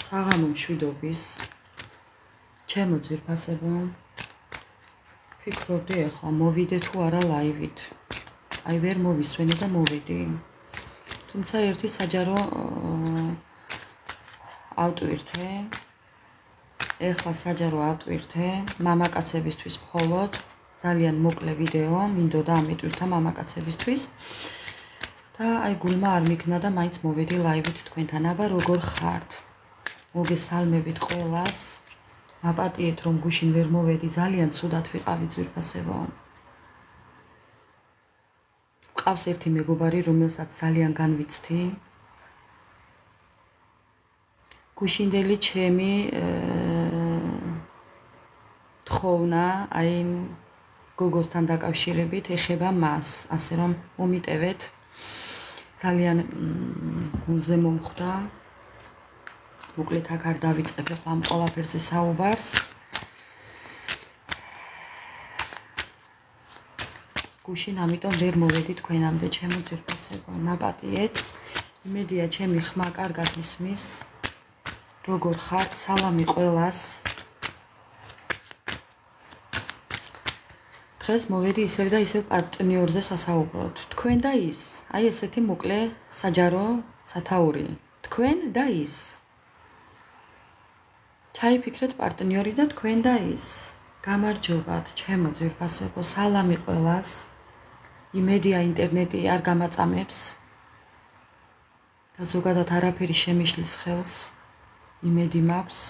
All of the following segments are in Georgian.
საღამო მშვიდობის ჩემო ძვირფასებო ფიქრობდი ახლა მოვიდე თუ არა ლაივით აი ვერ მოვისვენე და მოვიდი თუმცა ერთი საჯარო ავტვირთე ეხლა საჯარო ავტვირთე მამაკაცებისთვის მხოლოდ ძალიან მოკლე ვიდეო მინდოდა ამიტვირთა მამაკაცებისთვის და აი გულმა არ მიქნა და მაინც მოვედი ლაივით თქვენთან აბა როგორ ხართ მოგესალმებით ყველას მაპატიეთ რომ გუშინ ვერ მოვედი ძალიან ცუდად ვიყავი ძვირფასებო ყავს ერთი მეგობარი რომელსაც ძალიან განვიცდი გუშინდელი ჩემი თხოვნა აი გოგოსთან დაკავშირებით ეხება მას ასე რომ მომიტევეთ ძალიან გულზე მომხვდა მოკლედ აქ არ დავიწყებ ახლა ამ ყველაფერზე საუბარს გუშინ ამიტომ ვერ მოვედი თქვენამდე ჩემო ძვირფასებო მაპატიეთ იმედია ჩემი ხმა კარგად ისმის როგორ ხართ სალამი ყველას დღეს მოვედი ისევ და ისევ პარტნიორზე სასაუბროთ თქვენ და ის აი ესეთი მოკლე საჯარო სათაური თქვენ და ის ჩაიფიქრეთ პარტნიორი და თქვენ და ის გამარჯობათ ჩემო ძვირფასებო სალამი ყველას იმედია ინტერნეტი არ გამაწამებს და ზოგადად არაფერი შემიშლის ხელს იმედი მაქვს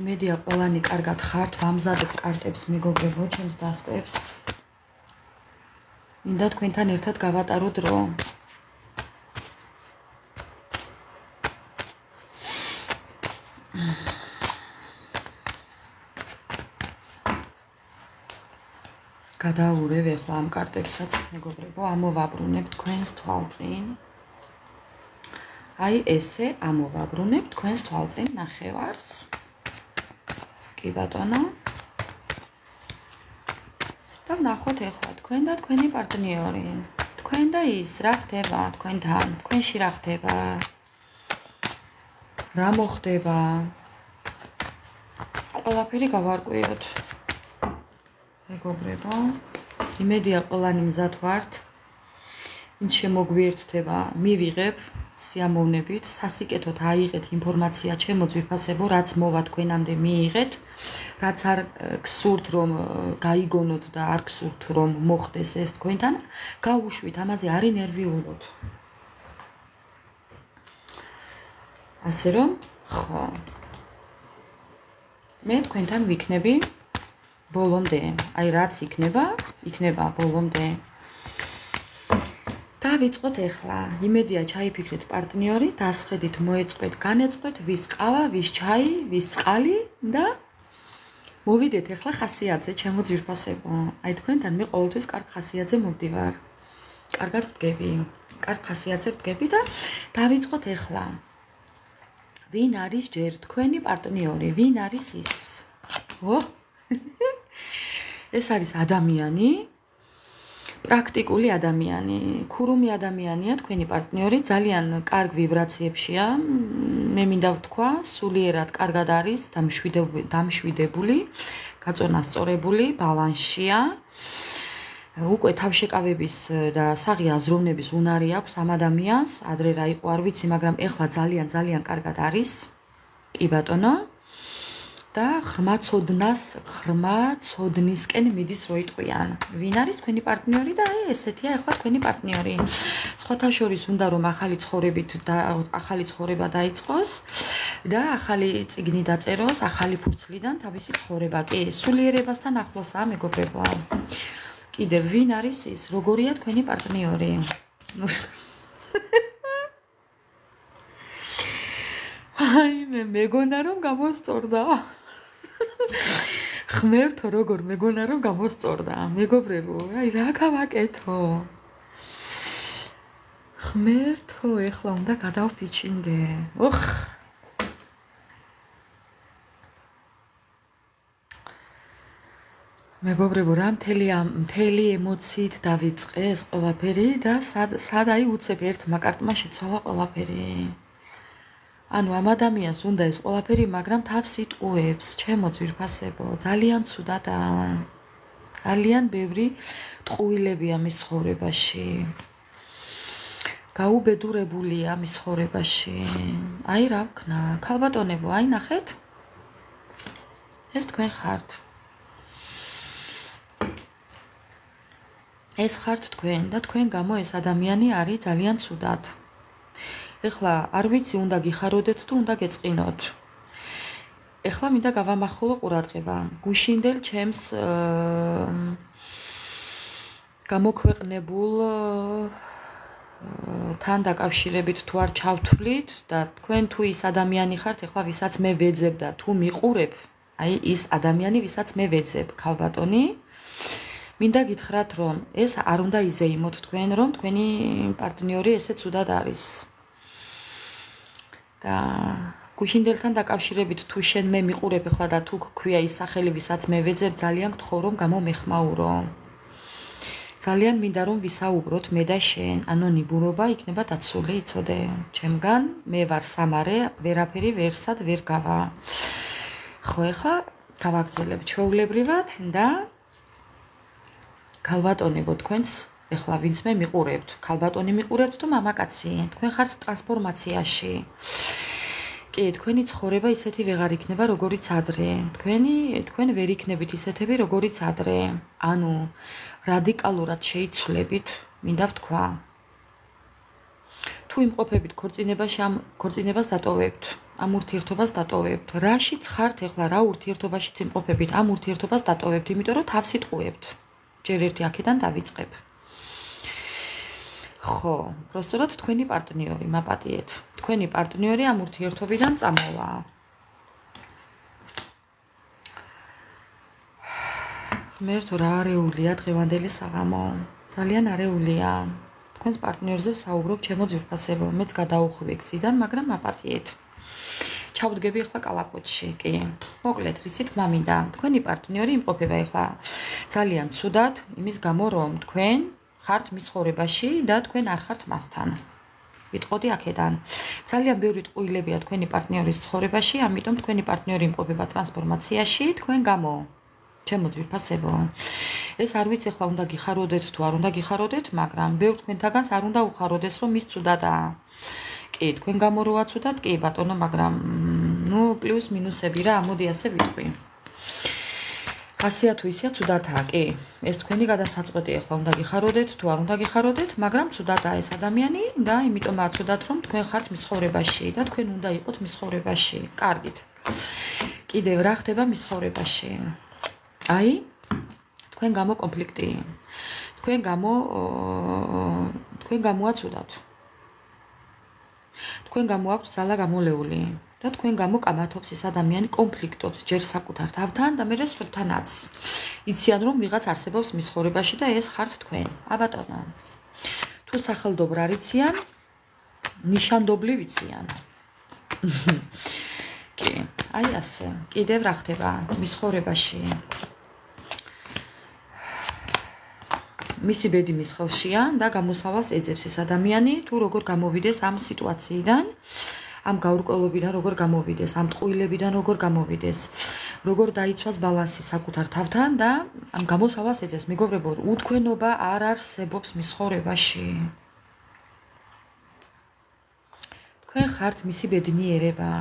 იმედია ყველანი კარგად ხართ ვამზადებ კარტებს მეგობრებო ჩემს დასტებს მინდა თქვენთან ერთად გავატარო დრო გადავურევ ახლა ამ კარტებსაც მეგობრებო ამოვაბრუნებ თქვენს თვალწინ აი ესე ამოვაბრუნებ თქვენს თვალწინ ნახევარს კი ბატონო და ვნახოთ ახლა თქვენ და თქვენი პარტნიორი თქვენ და ის რა ხდება თქვენთან თქვენში რა ხდება რა მოხდება ყველაფერი გავარკვიოთ მეგობრებო იმედია ყველანი მზად ვართ ვინც შემოგვიერთდება მივიღებ სიამოვნებით სასიკეთოდ აიღეთ ინფორმაცია ჩემო ძვირფასებო რაც მოვა თქვენამდე მიიღეთ რაც არ გსურთ რომ გაიგონოთ და არ გსურთ რომ მოხდეს ეს თქვენთან გაუშვით ამაზე არ ინერვიულოთ ასე რომ ხო მე თქვენთან ვიქნები ბოლომდე აი რაც იქნება ბოლომდე დავიწყოთ ახლა იმედია ჩაიფიქრეთ პარტნიორი დასხედით მოეწყვეთ განეწყვეთ ვის ყავა ვის ჩაი ვის წყალი და მოვიდეთ ახლა ხასიათზე ჩემო ძვირფასებო აი თქვენთან მე ყოველთვის კარგ ხასიათზე მოვდივარ კარგად ვდგები კარგ ხასიათზე ვდგები და დავიწყოთ ახლა ვინ არის ჯერ თქვენი პარტნიორი ვინ არის ის ო ეს არის ადამიანი პრაქტიკული ადამიანი, ქურუმი ადამიანია თქვენი პარტნიორი, ძალიან კარგ ვიბრაციებშია. მე მინდა ვთქვა, სულიერად კარგად არის, დამშვიდებული, გაწონასწორებული, ბალანსშია. უკვე თავშეკავების და საღი აზროვნების უნარი აქვს ამ ადამიანს, ადრე რა იყო არ ვიცი, მაგრამ ეხლა ძალიან კარგად არის. კი ბატონო. და ღრმა ცოდნისკენ მიდის რო იტყვიან. ვინ არის თქვენი პარტნიორი და აი ესეთია ახლა თქვენი პარტნიორი. სხვათა შორის უნდა რომ ახალი ცხოვრება დაიწყოს და ახალი წიგნი დაწეროს, ახალი ფურცლიდან თავისი ცხოვრება. კი, სულიერებასთან ახლოსაა მეგობრებო. კიდევ ვინ არის ის? როგორია თქვენი პარტნიორი? აი მე მეგონა რომ გამოსწორდა. ღმერთო როგორ მეგონა რომ გამოსწორდა მეგობრებო აი რა გავაკეთო ღმერთო ეხლა უნდა გადავფიჩინდე ოხ მეგობრებო, რა მთელი ემოციით დავიწყე ეს ყველაფერი და სად აი უცებ ერთმა კარტმა შეცვალა ყველაფერი. ანუ ამ ადამიანს უნდა ეს ყველაფერი, მაგრამ თავს იტყუებს, ჩემო ძვირფასებო, ძალიან ცუდადა. ძალიან ბევრი ტყუილებია მის ცხოვრებაში. გაუბედურებულია მის ცხოვრებაში. აი რა ვქნა, ქალბატონებო, აი ნახეთ. ეს თქვენ ხართ. ეს ხართ თქვენ და თქვენ გამო ეს ადამიანი არის ძალიან ცუდად. ეხლა არ ვიცი უნდა გიხაროდეთ თუ უნდა გეწყინოთ. ეხლა მინდა გავამახვილო ყურადღება. გუშინდელ ჩემს გამოქვეყნებულ თან დაკავშირებით თუ არ ჩავთვლით და თქვენ თუ ის ადამიანი ხართ, ეხლა ვისაც მე ვეძებ და თუ მიყურებ, აი ის ადამიანი, ვისაც მე ვეძებ, ქალბატონი, მინდა გითხრათ, რომ ეს არ უნდა იზეიმოთ თქვენ, რომ თქვენი პარტნიორი ესე ცუდად არის. და გუშინდელთან დაკავშირებით თუ შენ მე მიყურებ ეხლა და თუ გქვია ის სახელი, ვისაც მე ვეძებ, ძალიან გთხოვ, რომ გამომეხმაურო. ძალიან მინდა რომ ვისაუბროთ მე და შენ, ანონიმურობა იქნება დაცული, იცოდე, ჩემგან მე ვარ სამარე, ვერაფერი ვერსად ვერ გავა. ხო, ეხლა გავაგრძელებ ჩვეულებრივად და ქალბატონებო, თქვენს ეხლა ვინც მე მიყურებთ, ქალბატონი მიყურებთ თუ მამაკაცი, თქვენ ხართ ტრანსფორმაციაში. კი, თქვენი ცხოვრება ისეთი ვეღარ იქნება, როგორიც ადრე. თქვენ ვერ იქნებით ისეთები, როგორიც ადრე. ანუ რადიკალურად შეიცვლებით, მინდა ვთქვა. თუ იმყოფებით ქორწინებაში, ამ ქორწინებას დატოვებთ, ამ ურთიერთობას დატოვებთ. რაშიც ხართ ეხლა, რა ურთიერთობაშიც იმყოფებით, ამ ურთიერთობას დატოვებთ, იმიტომ რომ თავს იტყუებთ. ჯერ ერთი აქედან დავიწყებ. ხო, პროსტორად თქვენი პარტნიორი, მაპატიეთ. თქვენი პარტნიორი ამ ურთიერთობიდან წამოვა. ღმერთო, რა არეულია დღევანდელი საღამო. ძალიან არეულია. თქვენს პარტნიორზე საუბრობ, ჩემო ძვირფასებო, მეც გადაუხვი გზიდან, მაგრამ მაპატიეთ. ჩავდგები ახლა კალაპოტში, კი. მოკლედ, რისი თქმა მინდა, თქვენი პარტნიორი იმყოფება ახლა ძალიან ცუდად, იმის გამო, რომ თქვენ ხართ მის ცხოვრებაში და თქვენ არ ხართ მასთან. ვიტყოდი აქედან. ძალიან ბევრი ტყუილებია თქვენი პარტნიორის ცხოვრებაში, ამიტომ თქვენი პარტნიორი იმყოფება ტრანსფორმაციაში, თქვენ გამო. ჩემო ძვირფასებო. ეს არ ვიცი ახლა უნდა გიხაროდეთ თუ არ უნდა გიხაროდეთ, მაგრამ ბევრ თქვენთაგანს არ უნდა უხაროდეს, რომ ის ცუდადაა. კი, თქვენ გამო როა ცუდად, კი ბატონო, მაგრამ პლუს მინუსები რა, მოდი ასე ვიტყვი. ასეა თუ ისეა ცუდადაა, კი. ეს თქვენი გადასაწყვეტი ახლა უნდა გიხაროდეთ თუ არ უნდა გიხაროდეთ, მაგრამ ცუდადაა ეს ადამიანი და იმიტომაა ცუდად, რომ თქვენ ხართ მის ცხოვრებაში და თქვენ უნდა იყოთ მის ცხოვრებაში. კარგით. კიდევ რა ხდება მის ცხოვრებაში? აი, თქვენ გამო კონფლიქტი. თქვენ გამოა ცუდად. თქვენ გამო აქვს ძალა გამოლეული და თქვენ გამო კამათობს ეს ადამიანი, კონფლიქტობს ჯერ საკუთარ თავთან და მერე სხვებთანაც. იციან რომ ვიღაც არსებობს მის ცხოვრებაში და ეს ხართ თქვენ. აბატონო. თუ სახელდობრ არ იციან, ნიშანდობლივ იციან. კი, აი ასე. კიდევ რა ხდება მის ცხოვრებაში? მისი ბედი მის ხელშია და გამოსავალს ეძებს ეს ადამიანი, თუ როგორ გამოვიდეს ამ სიტუაციიდან, ამ გაურკვევლობიდან როგორ გამოვიდეს, ამ ტყუილებიდან როგორ გამოვიდეს, როგორ დაიცვას ბალანსი საკუთარ თავთან და ამ გამოსავალს ეძებს. მეგობრებო, უთქვენობა არ არსებობს მის ცხოვრებაში. თქვენ ხართ მისი ბედნიერება.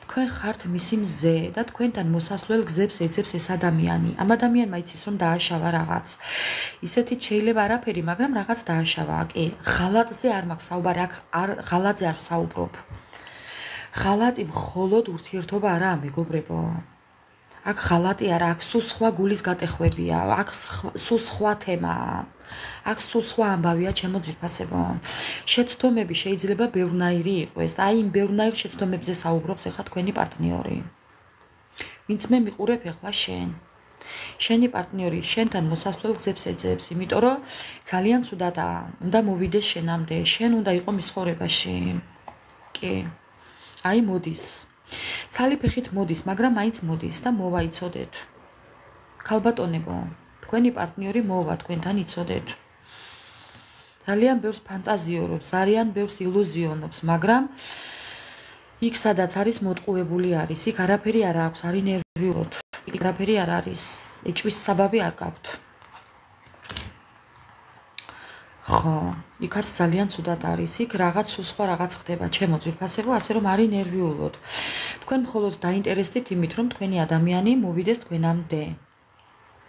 თქვენ ხართ მისი მზე და თქვენთან მოსასვლელ გზებს ეძებს ეს ადამიანი. ამ ადამიანმა იცის რომ დააშავა რაღაც. ისეთით შეიძლება არაფერი, მაგრამ რაღაც დააშავა. კი, ღალატზე არ მაქვს საუბარი, აქ ღალატზე არ საუბრობ. ღალატი მხოლოდ ურთიერთობა არაა, მეგობრებო. აქ ღალატი არა, აქ სულ სხვა გულის გატეხვებია, აქ სულ სხვა თემაა. აქ სულ სხვა ამბავია, ჩემო ძვირფასებო. შეცდომები შეიძლება ბევრნაირი იყოს და აი იმ ბევრნაირ შეცდომებზე საუბრობს ახლა თქვენი პარტნიორი. ვინც მე მიყურებ ახლა შენ. შენი პარტნიორი შენთან მოსასვლელ გზებს ეძებს, იმიტომ რომ ძალიან ცუდადაა. უნდა მოვიდეს შენამდე, შენ უნდა იყო მის ცხოვრებაში. კი. აი მოდის. ცალი ფეხით მოდის, მაგრამ მაინც მოდის და მოვაიცოდეთ. ქალბატონებო, თქვენი პარტნიორი მოვა თქვენთან იცოდეთ. ძალიან ბევრს ფანტაზიორობს, ძალიან ბევრს ილუზიონობს, მაგრამ იქ სადაც არის მოტყუებული არის, იქ არაფერი არ აქვს, არ ინერვიულოთ, იქ არაფერი არ არის, ეჭვის საბაბი არ გაქვთ. ხო, იქ არც ძალიან ცუდად არის, იქ რაღაც სულ სხვა რაღაც ხდება, ჩემო ძვირფასებო, ასე რომ არ ინერვიულოთ. თქვენ მხოლოდ დაინტერესდით იმით, რომ თქვენი ადამიანი მოვიდეს თქვენამდე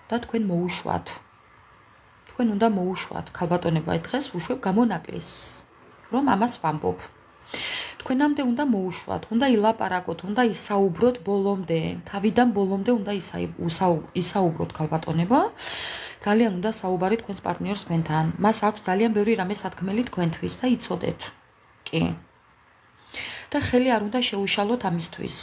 და თქვენ მოუშვათ. თქვენ უნდა მოუშვათ, ქალბატონებო, აი დღეს ვუშვებ გამონაკლის, რომ ამას ვამბობ. თქვენამდე უნდა მოუშვათ, უნდა ილაპარაკოთ, უნდა ისაუბროთ ბოლომდე, თავიდან ბოლომდე უნდა ისაუბროთ ქალბატონებო. ძალიან უნდა საუბარი თქვენს პარტნიორს თქვენთან. მას აქვს ძალიან ბევრი რამე სათქმელი თქვენთვის და იცოდეთ. კი. და ხელი არ უნდა შეუშალოთ ამისთვის.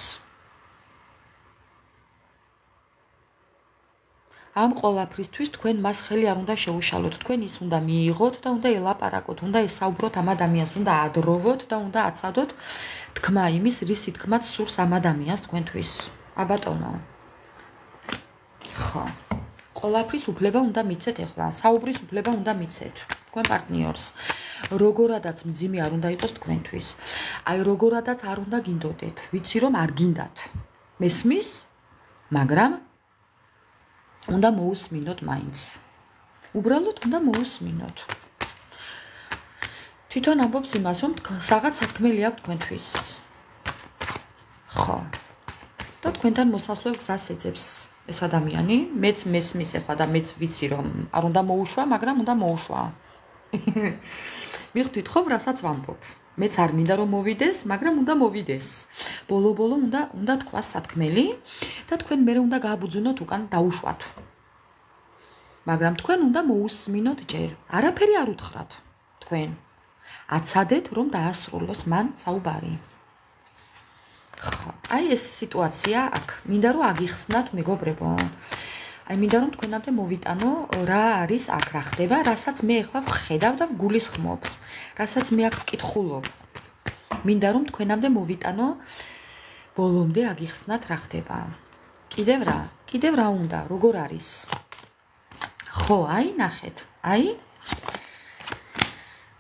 ამ ყველაფრისთვის თქვენ მას ხელი არ უნდა შეუშალოთ. თქვენ ის უნდა მიიღოთ და უნდა ელაპარაკოთ, უნდა ესაუბროთ ამ ადამიანს, უნდა ადროვოთ და უნდა აცადოთ თქმა იმის, რისი თქმაც სურს ამ ადამიანს თქვენთვის. აბატონო. ხო. ყველაფრის უფლება უნდა მიცეთ ახლა. საუბრის უფლება უნდა მიცეთ თქვენ პარტნიორს. როგორადაც მძიმე არ უნდა იყოს თქვენთვის. აი როგორადაც არ უნდა გინდოდეთ. ვიცი რომ არ გინდათ. მესმის? მაგრამ უნდა მოусმინოთ მაინც. უბრალოდ უნდა მოусმინოთ. თვითონ ამბობს იმას, რომ რაღაც სათქმელი აქვს თქვენთვის. ხო. და თქვენთან მოსასვლელ გზას ეძებს ეს ადამიანი, მეც მესმის ახლა და მეც ვიცი რომ არ უნდა მოუშვა, მაგრამ უნდა მოუშვა. მივხვდით ხომ, რასაც ვამბობ. მეც არ მინდა რომ მოვიდეს, მაგრამ უნდა მოვიდეს. ბოლო-ბოლო უნდა თქვას სათქმელი და თქვენ მერე უნდა გააბუძუნოთ უკან დაუშვათ. მაგრამ თქვენ უნდა მოусმინოთ ჯერ. არაფერი არ უთხრათ თქვენ. აცადეთ რომ დაასრულოს მან საუბარი. ხო, აი ეს სიტუაცია აქ. მინდა რომ აგიხსნათ მეგობრებო. აი მინდა რომ თქვენამდე მოვიტანო რა არის აქ, რა ხდება, რასაც მე ახლა ვხედავ და ვგულისხმობ. რასაც მე აქ ვკითხულობ. მინდა რომ თქვენამდე მოვიტანო ბოლომდე აგიხსნათ რა ხდება. კიდევ რა უნდა, როგორ არის? ხო, აი ნახეთ.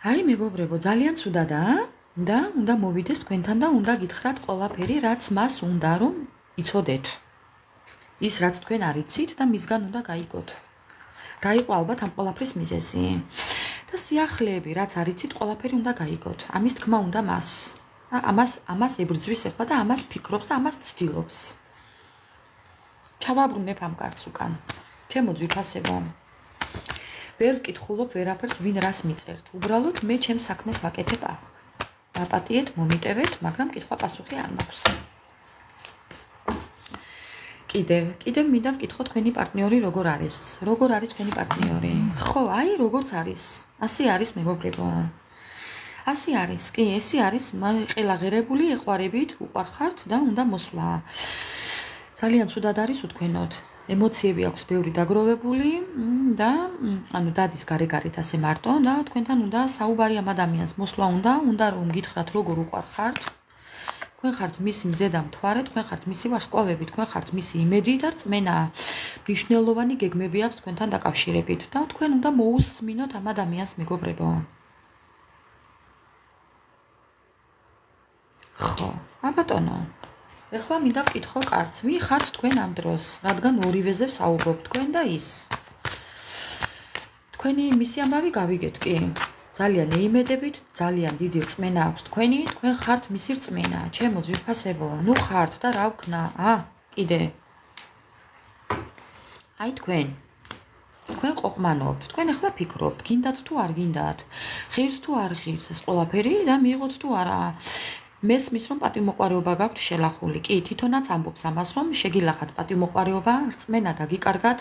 აი მეგობრებო, ძალიან ცუდადაა და უნდა მოვიდეს თქვენთან და უნდა გითხრათ ყველაფერი, რაც მას უნდა რომ იცოდეთ. ის რაც თქვენ არ იცით და მისგან უნდა გაიგოთ. რა იყო ალბათ ამ ყველაფრის მიზეზი? და სიახლეები, რაც არ იცით, ყველაფერი უნდა გაიგოთ. ამის თქმა უნდა მას. ამას ებრძვის ახლა და ამას ფიქრობს და ამას ცდილობს. ჩავაბრუნებ ამ კარგს უკან. ჩემო ძვირფასებო. ვერ ვკითხულობ ვერაფერს, ვინ რას მიწერთ. უბრალოდ მე ჩემს საქმეს ვაკეთებ ახლა. დაპატიეთ, მომიტევეთ, მაგრამ კითხვა-პასუხი არ მაქვს. კიდევ მინდა ვკითხო თქვენი პარტნიორი როგორ არის? როგორ არის თქვენი პარტნიორი? ხო, აი როგორც არის. ასე არის მეგობრებო. ასე არის. კი, ესე არის, ყელაღერებული, ეყვარებით, უყვარხართ და უნდა მოსვლა. ძალიან ცუდად არის უთქვენოთ. ემოციები აქვს ბევრი დაგროვებული და ანუ დადის გარეგარეთ ასე მარტო და თქვენთან უნდა საუბარი ამ ადამიანს მოსვლა უნდა რომ გითხრათ როგორ უყვარხართ. თქვენ ხართ მისი მზედა მთვარე, თქვენ ხართ მისი ვარსკვლავები, თქვენ ხართ მისი იმედი და რწმენა. მნიშვნელოვანი გეგმები აქვს თქვენთან დაკავშირებით და თქვენ უნდა მოусმინოთ ამ ადამიანს მეგობრებო. ხო, აბატონო. ეხლა მინდა ვკითხო კარგს, ვინ ხართ თქვენ ამ დროს, რადგან ორივეზე ვსაუბრობ, თქვენ და ის. თქვენი მისი ამბავი გავიგეთ, კი. ძალიან ეიმედებით, ძალიან დიდი რწმენა აქვს თქვენ ხართ მისი რწმენა, ჩემო ძვირფასებო, ნუ ხართ და რა ვქნა, კიდე. აი თქვენ ყოყმანობთ, თქვენ ახლა ფიქრობთ, გინდათ თუ არ გინდათ, ღირს თუ არ ღირს ეს ყველაფერი და მიიღოთ თუ არა. მესმის რომ პატივმოყვარეობა გაქვთ შელახული. კი, თვითონაც ამბობს ამას, რომ შეგილახათ პატივმოყვარეობა, რწმენა დაგიკარგათ,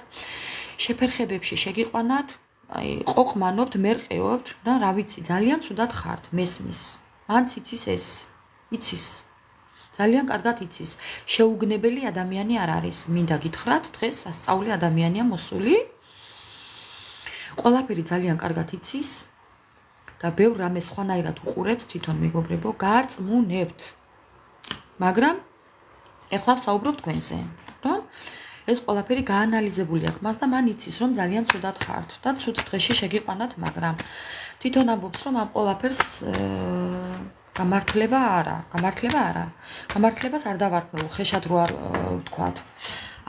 შეფერხებებში შეგიყვანათ, აი ყოყმანობთ, მერყეობთ და რა ვიცი, ძალიან ცუდად ხართ, მესმის. მანც იცის ეს. იცის. ძალიან კარგად იცის. შეუგნებელი ადამიანი არ არის. მინდა გითხრათ, დღეს სასწაული ადამიანია მოსული. ყველაფერი ძალიან კარგად იცის. და ბევრ რამე სხვანაირად უყურებს თვითონ მეგობრებო, გარწმუნებთ. მაგრამ ეხლა ვსაუბრობ თქვენზე, რომ ეს ყველაფერი გაანალიზებული აქვს მას და მან იცის რომ ძალიან ცუდად ხართ და ცუდ დღეში შეგიყვანათ, მაგრამ თვითონ ამბობს რომ ამ ყველაფერს გამართლება არა. გამართლებას არ დავარქმევ, ხეშად რო არ ვთქვათ.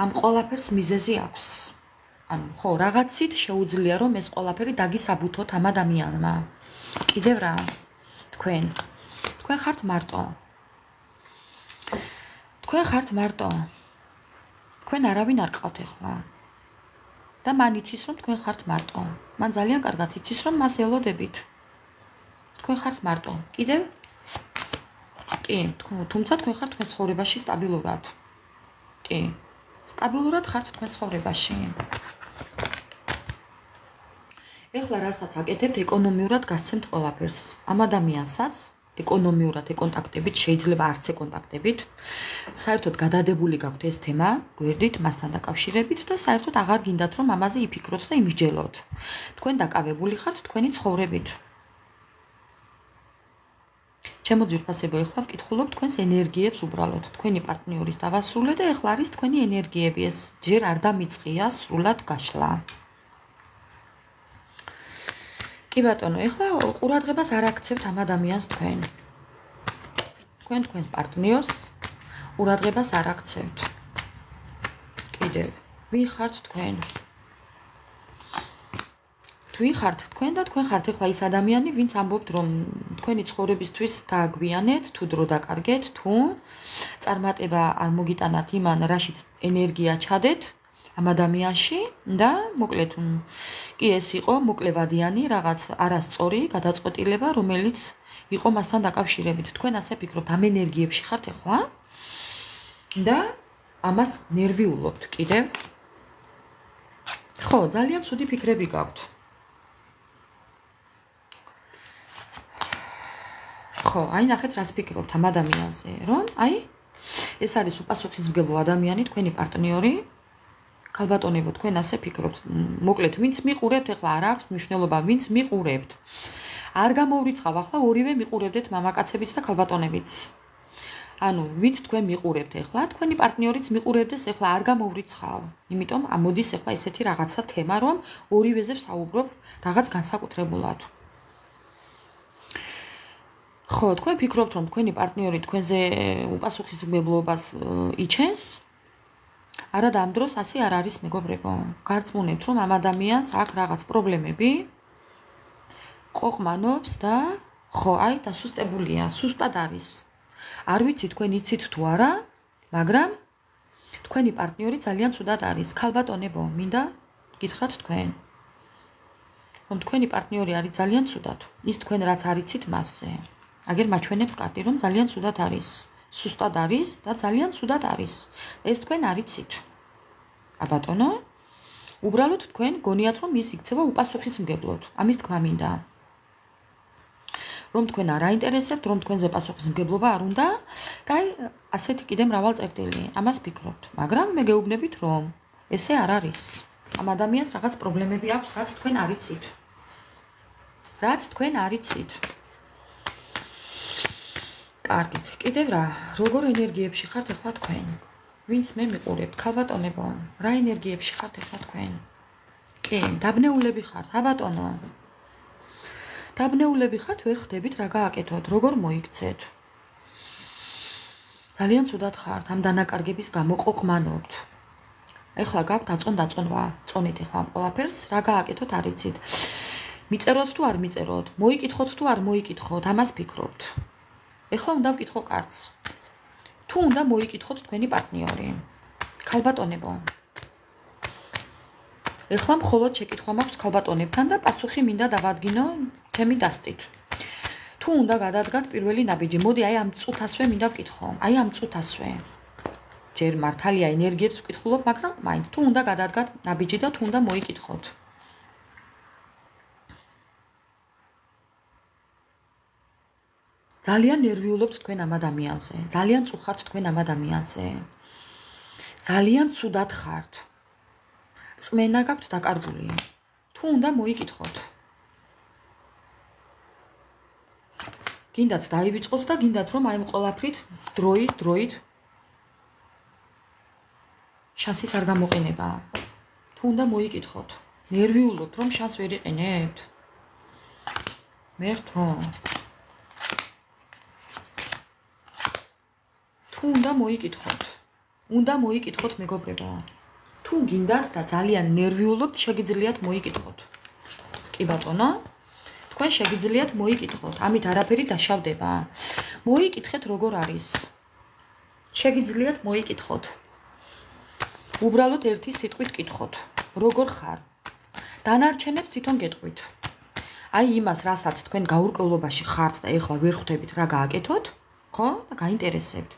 ამ ყველაფერს მიზეზი აქვს. ანუ ხო, რაღაცით შეუძლია რომ ეს ყველაფერი დაგისაბუთოთ ამ ადამიანმა. კიდევ რა? თქვენ ხართ მარტო. თქვენ არავინ არ ყავთ ახლა. და მან იცის რომ თქვენ ხართ მარტო. მან ძალიან კარგად იცის რომ მას ელოდებით. თქვენ ხართ მარტო. კიდევ? კი, თუმცა თქვენ ხართ თქვენ ცხოვრებაში სტაბილურად. კი. სტაბილურად ხართ თქვენ ცხოვრებაში. ეხლა რასაც აკეთებთ, ეკონომიურად გასცემთ ყველაფერს. ამ ადამიანსაც ეკონომიურად ეკონტაქტებით, შეიძლება არც ეკონტაქტებით. საერთოდ გადადებული გაქვთ ეს თემა, გვერდით, მასთან დაკავშირებით და საერთოდ აღარ გინდათ რომ ამაზე იფიქროთ და იმსჯელოთ. თქვენ დაკავებული ხართ თქვენი ცხოვრებით. ჩემო ძვირფასებო, ეხლა ვკითხულობ თქვენს ენერგიებს უბრალოდ. თქვენი პარტნიორის დავასრულე და ეხლა არის თქვენი ენერგიები. ეს ჯერ არ დამიწყია სრულად გაშლა. კი ბატონო, ეხლა ყურადღებას არ აქცევთ ამ ადამიანს თქვენ. თქვენს პარტნიორს ყურადღებას არ აქცევთ. კიდევ, ვინ ხართ თქვენ? თქვენ ხართ თქვენ და თქვენ ხართ ეხლა ის ადამიანი, ვინც ამბობთ რომ თქვენი ცხოვრებისთვის დააგვიანეთ, თუ დრო დაკარგეთ, თუ წარმატება არ მოგიტანათ იმან, რაშიც ენერგია ჩადეთ ამ ადამიანში და მოკლედ კი ეს იყო მოკლევადიანი რაღაც არასწორი გადაწყვეტილება, რომელიც იყო მასთან დაკავშირებით. თქვენ ასე ფიქრობთ, ამ ენერგიებში ხართ ახლა და ამას ნერვიულობთ კიდევ. ხო, ძალიან ცუდი ფიქრები გაქვთ. ხო, აი ნახეთ რას ფიქრობთ ამ ადამიანზე, რომ აი ეს არის უპასუხისმგებლო ადამიანი, თქვენი პარტნიორი. ქალბატონებო, თქვენ ასე ფიქრობთ, მოკლედ, ვინც მიყურებთ, ახლა არ აქვს მნიშვნელობა, ვინც მიყურებთ. არ გამოვრიცხავ, ახლა ორივე მიყურებდეთ მამაკაცებიც და ქალბატონებიც. ანუ, ვინც თქვენ მიყურებთ ახლა, თქვენი პარტნიორიც მიყურებდეს, ახლა არ გამოვრიცხავ. იმიტომ ამოდის ახლა ესეთი რაღაცა თემა, რომ ორივეზე ვსაუბრობ რაღაც განსაკუთრებულად. ხო, თქვენ ფიქრობთ, რომ თქვენი პარტნიორი თქვენზე უპასუხისმგებლობას იჩენს? არა და ამ დროს ასე არ არის, მეგობრებო. გარწმუნებთ, რომ ამ ადამიანს აქვს რაღაც პრობლემები, ყოყმანობს და ხო, აი, დასუსტებულია, სუსტად არის. არ ვიცი თქვენ იცით თუ არა, მაგრამ თქვენი პარტნიორი ძალიან ცუდად არის. ქალბატონებო, მინდა გითხრათ თქვენ, რომ თქვენი პარტნიორი არის ძალიან ცუდად. ის თქვენ რაც არ იცით მასზე. აგერ მაჩვენებს კარტი, რომ ძალიან ცუდად არის. სუსტად არის და ძალიან ცუდად არის. ეს თქვენ არ იცით. აბატონო, უბრალოდ თქვენ გონიათ რომ ის იქცევა უპასუხისმგებლოდ. ამის თქმა მინდა. რომ თქვენ არ აინტერესებთ, რომ თქვენზე პასუხისმგებლობა არ უნდა და აი ასეთი კიდე მრავალ წერტილი. ამას ფიქრობთ, მაგრამ მე გეუბნებით რომ ესე არ არის. ამ ადამიანს რაღაც პრობლემები აქვს, რაც თქვენ არ იცით. კარგით, კიდევ რა, როგორ ენერგიებში ხართ ახლა თქვენ? ვინც მე მიყურებთ, ქალბატონებო, რა ენერგიებში ხართ ახლა თქვენ? კი, დაბნეულები ხართ, აბატონო. დაბნეულები ხართ, ვერ ხდებით რა გააკეთოთ, როგორ მოიქცეთ. ძალიან ცუდად ხართ, ამ დანაკარგების გამო ყოყმანობთ. ეხლა გაქვთ დაწონვა, წონით ეხლა ამ ყველაფერს, რა გააკეთოთ არ იცით. მიწეროთ თუ არ მიწეროთ, მოიკითხოთ თუ არ მოიკითხოთ, ამას ფიქრობთ. ეხლა უნდა ვკითხო კარტს. თუ უნდა მოიკითხოთ თქვენი პარტნიორი. ქალბატონებო. ეხლა მხოლოდ შეკითხვა მაქვს ქალბატონებთან და პასუხი მინდა დავადგინო ჩემი დასტით. თუ უნდა გადადგათ პირველი ნაბიჯი, მოდი აი ამ წუთასვე მინდა ვკითხო. აი ამ წუთასვე. ჯერ მართალია ენერგიებს ვკითხულობ, მაგრამ მაინც თუ უნდა გადადგათ ნაბიჯი და თუ უნდა მოიკითხოთ. ძალიან ნერვიულობთ თქვენ ამ ადამიანზე. ძალიან წუხართ თქვენ ამ ადამიანზე. ძალიან ცუდად ხართ. წმენა გაქვთ დაკარგული. თუ უნდა მოიკითხოთ. გინდათ დაივიწყოთ და გინდათ რომ აი ამ ყველაფრით დროით შანსის არ გამოყენება. თუ უნდა მოიკითხოთ, ნერვიულობთ, რომ შანს ვერ იყენებთ. მერტო. თუ უნდა მოიკითხოთ, მეგობრებო. თუ გინდათ და ძალიან ნერვიულობთ, შეგიძლიათ მოიკითხოთ. კი ბატონო, თქვენ შეგიძლიათ მოიკითხოთ, ამით არაფერი დაშავდება. მოიკითხეთ როგორ არის. შეგიძლიათ მოიკითხოთ. უბრალოდ ერთი სიტყვით კითხოთ. როგორ ხარ? დანარჩენებს თვითონ გეტყვით. აი იმას, რასაც თქვენ გაურკვევლობაში ხართ და ეხლა ვერ ხვდებით რა გააკეთოთ, ხო? და გაინტერესებთ.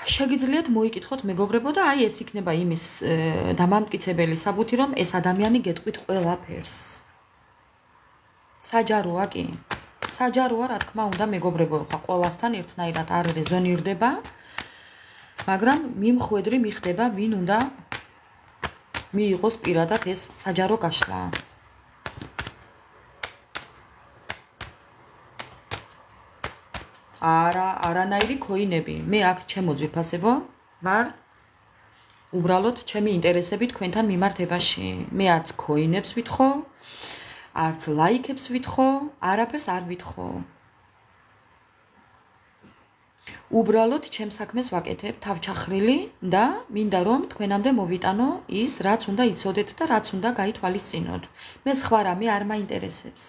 შეგიძლიათ მოიკითხოთ მეგობრებო და აი ეს იქნება იმის დამამტკიცებელი საბუთი, რომ ეს ადამიანი გეტყვით ყველაფერს. საჯაროა კი. საჯაროა, რა თქმა უნდა, მეგობრებო, ხა ყველასთან ერთნაირად არ რეზონირდება, მაგრამ მიმხვედრი მიხდება, ვინ უნდა მიიღოს პირადად ეს საჯარო გაშლა. არანაირი ქოინები. მე აქ ჩემო ძვირფასებო, ვარ უბრალოდ ჩემი ინტერესები თქვენთან მიმართებაში. მე არც ქოინებს ვითხოვ, არც ლაიქებს ვითხოვ, არაფერს არ ვითხოვ. უბრალოდ ჩემ საქმეს ვაკეთებ თავჩახრილი და მინდა რომ თქვენამდე მოვიტანო ის, რაც უნდა იცოდეთ და რაც უნდა გაითვალისწინოთ. მე სხვა რამე არ მაინტერესებს.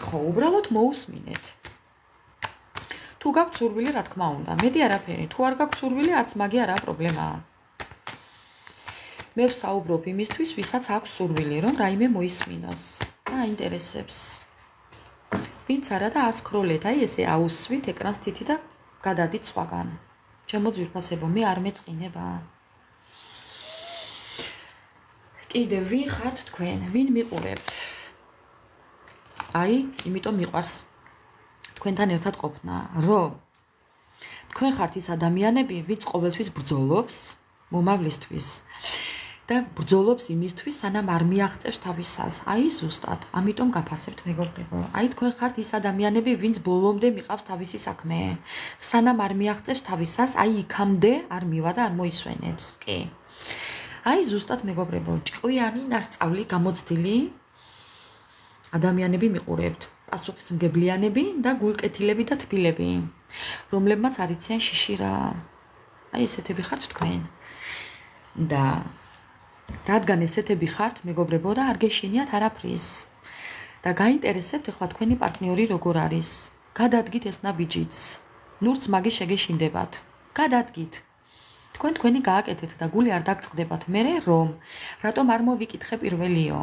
ხო, უბრალოდ მოусმინეთ. თუ გაქვთ სურვილი, რა თქმა უნდა, მეტი არაფერი. თუ არ გაქვთ სურვილი, არც მაგი არაა პრობლემა. მე ვსაუბრობ იმისთვის, ვისაც აქვს სურვილი, რომ რაიმე მოისმინოს და აინტერესებს. ვინც არა და ასკროლეთ, აი ესე აუსვით ეკრანს თითი და გადადით სხვაგან. ჩემო ძვირფასებო, მე არ მეწყინება. კიდე ვინ ხართ თქვენ? ვინ მიყურებთ? აი, იმიტომ მიყვარს თქვენთან ერთად ყოფნა, რომ თქვენ ხართ ის ადამიანები, ვინც ყოველთვის ბრძოლობს მომავლისთვის და ბრძოლობს იმისთვის, სანამ არ მიაღწევს თავისას. აი ზუსტად, ამიტომ გაფასებთ მეგობრებო. აი თქვენ ხართ ის ადამიანები, ვინც ბოლომდე მიყავს თავისი საქმე, სანამ არ მიაღწევს თავისას, აი იქამდე არ მივა და არ მოისვენებს. კი. აი ზუსტად მეგობრებო, ჭკვიანი ნასწავლი გამოცდილი ადამიანები მიყურებთ, პასუხისმგებლიანები და გულკეთილები და თბილები, რომლებმაც არ იციან შიშირა. აი ესეთები ხართ თქვენ. და რადგან ესეთები ხართ, მეგობრებო, და არ გეშინიათ არაფრის. და გაინტერესებთ ახლა თქვენი პარტნიორი როგორ არის. გადადგით ეს ნაბიჯიც. ნურც მაგი შეგეშინდებათ. გადადგით. თქვენ თქვენი გააკეთეთ და გული არ დაგწყდებათ მერე რომ რატომ არ მოვიკითხე პირველიო.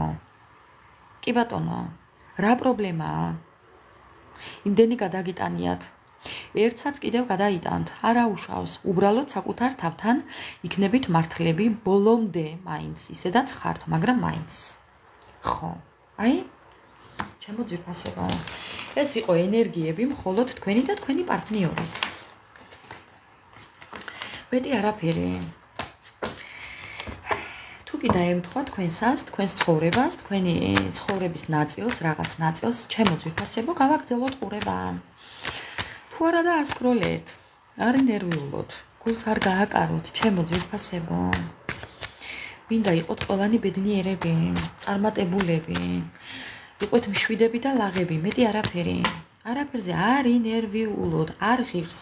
კი ბატონო, რა პრობლემაა? იმდენი გადაგიტანიათ. ერთსაც კიდევ გადაიტანთ, არა უშავს, უბრალოდ საკუთარ თავთან იქნებით მართლები ბოლომდე მაინც, ისედაც ხართ, მაგრამ მაინც. ხო, აი, ჩემო ძვირფასებო, ეს იყო ენერგიები მხოლოდ თქვენი და თქვენი პარტნიორის. მეტი არაფერი. თუ კი დაემთხვა თქვენსას, თქვენს ცხოვრებას, თქვენი ცხოვრების ნაწილს, რაღაც ნაწილს, ჩემო ძვირფასებო, გავაგრძელოთ ყურება. თუ არა და ასკროლეთ, არ ნერვიულოთ, გულს არ გააკაროთ, ჩემო ძვირფასებო. მინდა იყოთ ყველანი ბედნიერები, წარმატებულები, იყოთ მშვიდები და ლაღები, მეტი არაფერი. არაფერზე არ ინერვიულოთ, არ ღირს.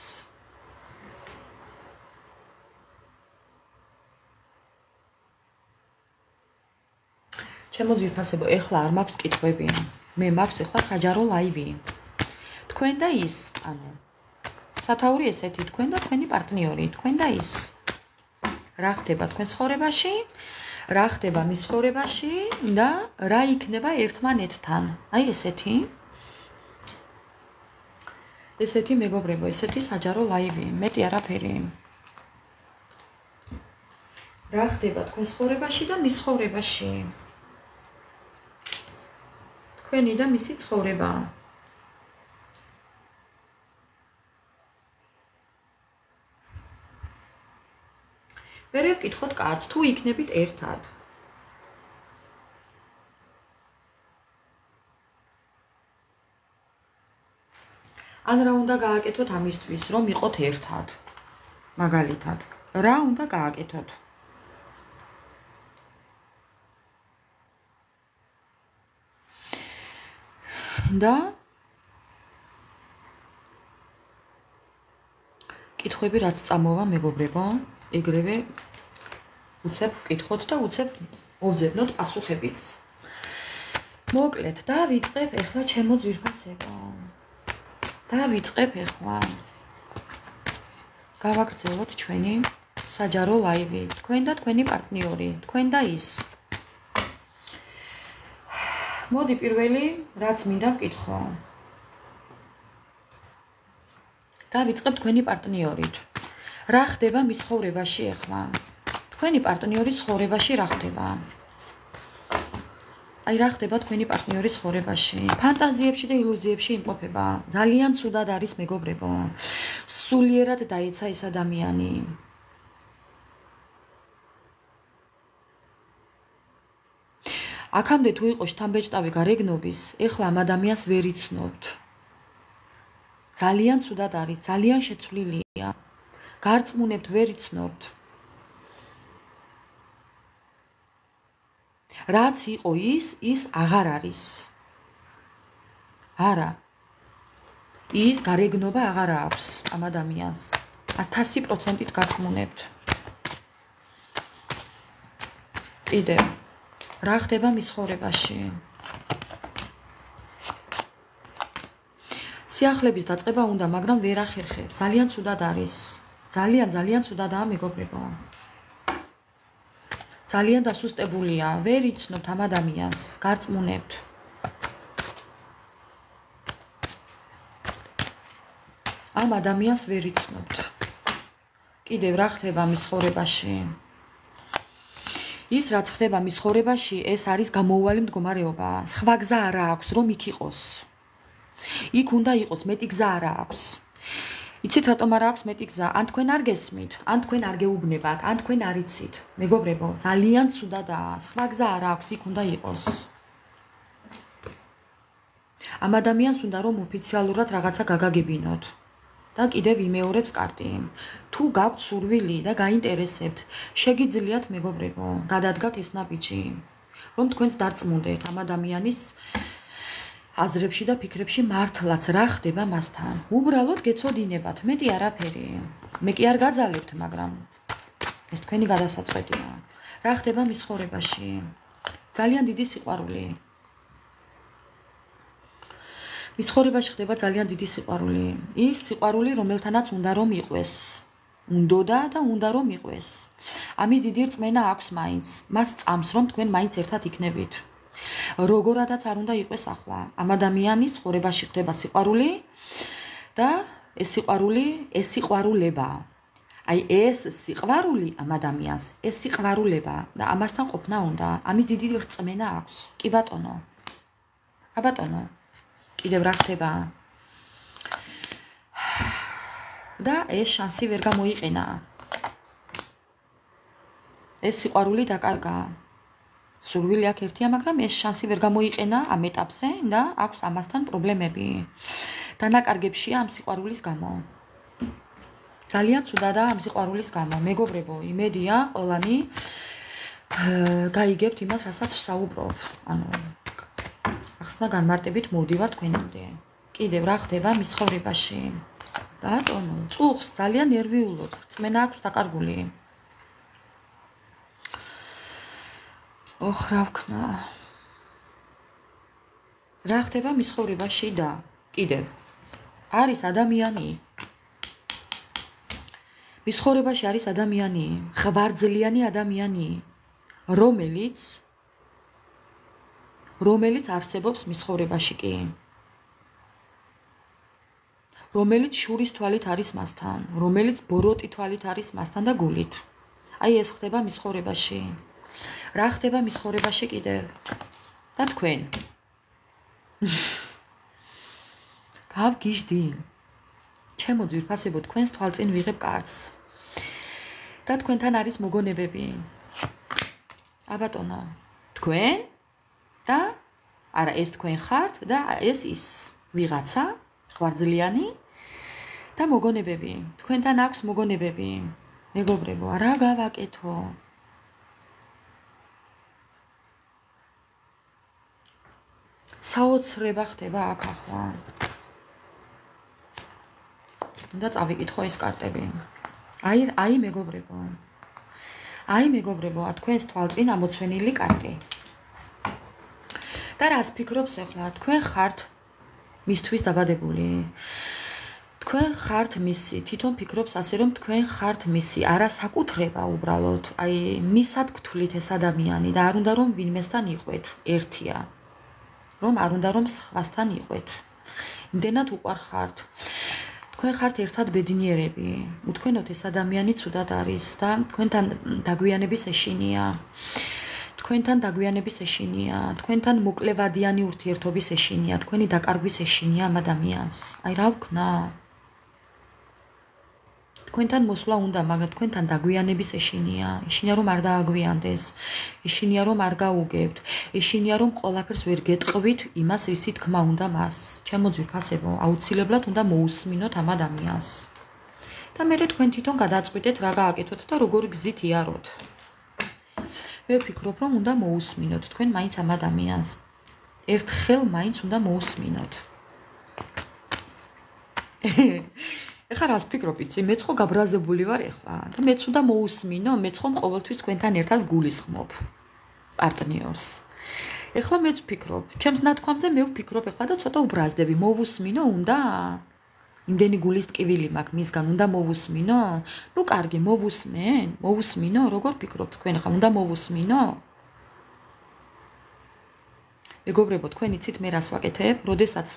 ჩემო ძვირფასებო, ეხლა არ მაქვს კითხვები. მე მაქვს ეხლა საჯარო ლაივი. თქვენ და ის, ანუ სათაური ესეთი, თქვენ და თქვენი პარტნიორი, თქვენ და ის. რა ხდება თქვენ ცხოვრებაში, რა ხდება მის ცხოვრებაში და რა იქნება ერთმანეთთან. აი ესეთი. ესეთი მეგობრებო, ესეთი საჯარო ლაივი, მეტი არაფერი. რა ხდება თქვენ ცხოვრებაში და მის ცხოვრებაში. თქვენი და მისი ცხოვრება. მერე ვკითხოთ კაცს, თუ იქნებით ერთად. ან რა უნდა გააკეთოთ ამისთვის, რომ იყოთ ერთად. მაგალითად, რა უნდა გააკეთოთ? და კითხვები რაც წამოვა მეგობრებო, ეგრევე უცებ ვკითხოთ და უცებ მოვძებნოთ პასუხებიც. მოკლედ, დავიწყებ ეხლა ჩემო ძვირფასებო. დავიწყებ ეხლა. გავაგრძელოთ ჩვენი საჯარო ლაივი. თქვენ და თქვენი პარტნიორი, თქვენ და ის. მოდი პირველი რაც მინდა ვკითხო. დავიწყებ თქვენი პარტნიორით. რა ხდება მის ცხოვრებაში ეხლა? თქვენი პარტნიორის ცხოვრებაში რა ხდება? აი რა ხდება თქვენი პარტნიორის ცხოვრებაში? ფანტაზიებში და ილუზიებში იმყოფება. ძალიან ცუდად არის მეგობრებო. სულიერად დაეცა ეს ადამიანი. აქამდე თუ იყო შთამბეჭდავი გარეგნობის, ეხლა ამ ადამიანს ვერ იცნობთ. ძალიან ცუდად არის, ძალიან შეცვლილია. გარწმუნებთ, ვერ იცნობთ. რაც იყო ის აღარ არის. არა. ის გარეგნობა აღარ აქვს ამ ადამიანს. 1000%-ით გარწმუნებთ. კიდე რა ხდება მის ცხოვრებაში? სიახლების დაწყება უნდა, მაგრამ ვერ ახერხებს. ძალიან ცუდად არის. ძალიან ცუდადაა მეგობრებო. ძალიან დასუსტებულია. ვერ იცნობთ ამ ადამიანს, გარწმუნებთ. ამ ადამიანს ვერ იცნობთ. კიდევ რა ხდება მის ცხოვრებაში? ის რაც ხდება მის ცხოვრებაში, ეს არის გამოუვალი მდგომარეობა. სხვა გზა არა აქვს, რომ იქ იყოს. იქ უნდა იყოს, მეტი გზა არა აქვს. იცით რატომ არა აქვს მეტი გზა? ან თქვენ არ გესმით, ან თქვენ არ გეუბნებათ, ან თქვენ არ იცით. მეგობრებო, ძალიან ცუდადაა. სხვა გზა არა აქვს, იქ უნდა იყოს. ამ ადამიანს უნდა რომ ოფიციალურად რაღაცა გაგაგებინოთ. და კიდევ იმეორებს კარტი. თუ გაქვთ სურვილი და გაინტერესებთ, შეგიძლიათ მეგობრებო, გადადგათ ეს ნაბიჯი, რომ თქვენს დარწმუნდეთ ამ ადამიანის აზრებში და ფიქრებში მართლაც რა ხდება მასთან. უბრალოდ გეცოდინებათ, მეტი არაფერი. მე კი არ გაძალებთ, მაგრამ ეს თქვენი გადასაწყვეტია. რა ხდება მის ცხოვრებაში? ძალიან დიდი სიყვარული. მის ცხოვრებაში ხდება ძალიან დიდი სიყვარული. ის სიყვარული, რომელთანაც უნდა რომ იყვეს. უნდოდა და უნდა რომ იყვეს. ამის დიდი რწმენა აქვს მაინც. მას წამს რომ თქვენ მაინც ერთად იქნებით. როგორადაც არ უნდა იყოს ახლა. ამ ადამიანის ცხოვრებაში ხდება სიყვარული და ეს სიყვარულება. აი ეს სიყვარული ამ ადამიანს, ეს სიყვარულება და ამასთან ყოფნა უნდა. ამის დიდი რწმენა აქვს. კი ბატონო. ა ბატონო. კიდევ რა ხდება? და ეს შანსი ვერ გამოიყენა. ეს სიყვარული დაკარგა. სურვილი აქ ერთია, მაგრამ ეს შანსი ვერ გამოიყენა ამ ეტაპზე და აქვს ამასთან პრობლემები. დანაკარგებშია ამ სიყვარულის გამო. ძალიან ცუდადაა ამ სიყვარულის გამო. მეგობრებო, იმედია ყველანი გაიგებთ იმას, რასაც ვსაუბრობ. ანუ ახსნა განმარტებით მოვდივარ თქვენამდე. კიდევ რა ხდება მის ცხოვრებაში? ბატონო, წუხს ძალიან ნერვიულობს, რწმენა აქვს დაკარგული. ოხ, რა ვქნა. რა ხდება მის ცხოვრებაში და კიდევ არის ადამიანი. მის ცხოვრებაში არის ადამიანი, ხვარძლიანი ადამიანი, რომელიც არსებობს მის ცხოვრებაში კი. რომელიც შურის თვალით არის მასთან, რომელიც ბოროტი თვალით არის მასთან და გულით. აი ეს ხდება მის ცხოვრებაში. რა ხდება მის ცხოვრებაში კიდევ? და თქვენ? გავგიჟდი. ჩემო ძვირფასებო, თქვენს თვალწინ ვიღებ კარტს. და თქვენთან არის მოგონებები. ა ბატონო, თქვენ? და არა ეს თქვენ ხართ და ეს ის ვიღაცა ხვარძლიანი და მოგონებები. თქვენთან აქვს მოგონებები. მეგობრებო, რა გავაკეთო? საოცრება ხდება აქ ახლა. უნდა წავიკითხო ეს კარტები. აი მეგობრებო. აი მეგობრებო, თქვენს თვალწინ ამოცვენილი კარტი. და რას ფიქრობს ახლა? თქვენ ხართ მისთვის დაბადებული. თქვენ ხართ მისი, თვითონ ფიქრობს ასე რომ თქვენ ხართ მისი, არა საკუთრება უბრალოდ. აი მისად გთვლით ეს ადამიანი და არ უნდა რომ ვინმესთან იყვეთ, ერთია. რომ არ უნდა რომ სხვასთან იყვეთ. იმდენად უყვარ ხართ. თქვენ ხართ ერთად ბედნიერები. უთქვენოთ ეს ადამიანი ცუდად არის და თქვენთან დაგვიანების ეშინია. თქვენთან დაგვიანების ეშინია, თქვენთან მოკლევადიანი ურთიერთობის ეშინია, თქვენი დაკარგვის ეშინია ამ ადამიანს. აი რა ვქნა? თქვენთან მოსვლა უნდა, მაგრამ თქვენთან დაგვიანების ეშინია. ეშინია რომ არ დააგვიანდეს, ეშინია რომ არ გაუგებთ, ეშინია რომ ყველაფერს ვერ გეტყვით იმას, რისი თქმა უნდა მას. ჩემო ძვირფასებო, აუცილებლად უნდა მოусმინოთ ამ ადამიანს. და მე თქვენ თვითონ გადაწყვიტეთ რა გააკეთოთ და როგორ გზით იაროთ. მე ვფიქრობ, რომ უნდა მოусმინოთ თქვენ მაინც ამ ადამიანს. ერთხელ მაინც უნდა მოусმინოთ. ეხლა რას ვფიქრობ, იცი? მეც ხო გაბრაზებული ვარ ეხლა და მეც უნდა მოусმინო, მეც ხომ ყოველთვის თქვენთან ერთად გულისხმობ პარტნიორს. ეხლა მეც ვფიქრობ, ჩემს ნათქვამზე მე ვფიქრობ ეხლა და ცოტა უბრაზდები, მოვусმინო უნდა? იმდენი გულის ტკივილი მაქვს მისგან, უნდა მოვусმინო? ნუ კარგი, მოვусმენ? მოვусმინო? როგორ ფიქრობთ თქვენ ხა, უნდა მოვусმინო? მეგობრებო, თქვენ იცით მე რას ვაკეთებ? როდესაც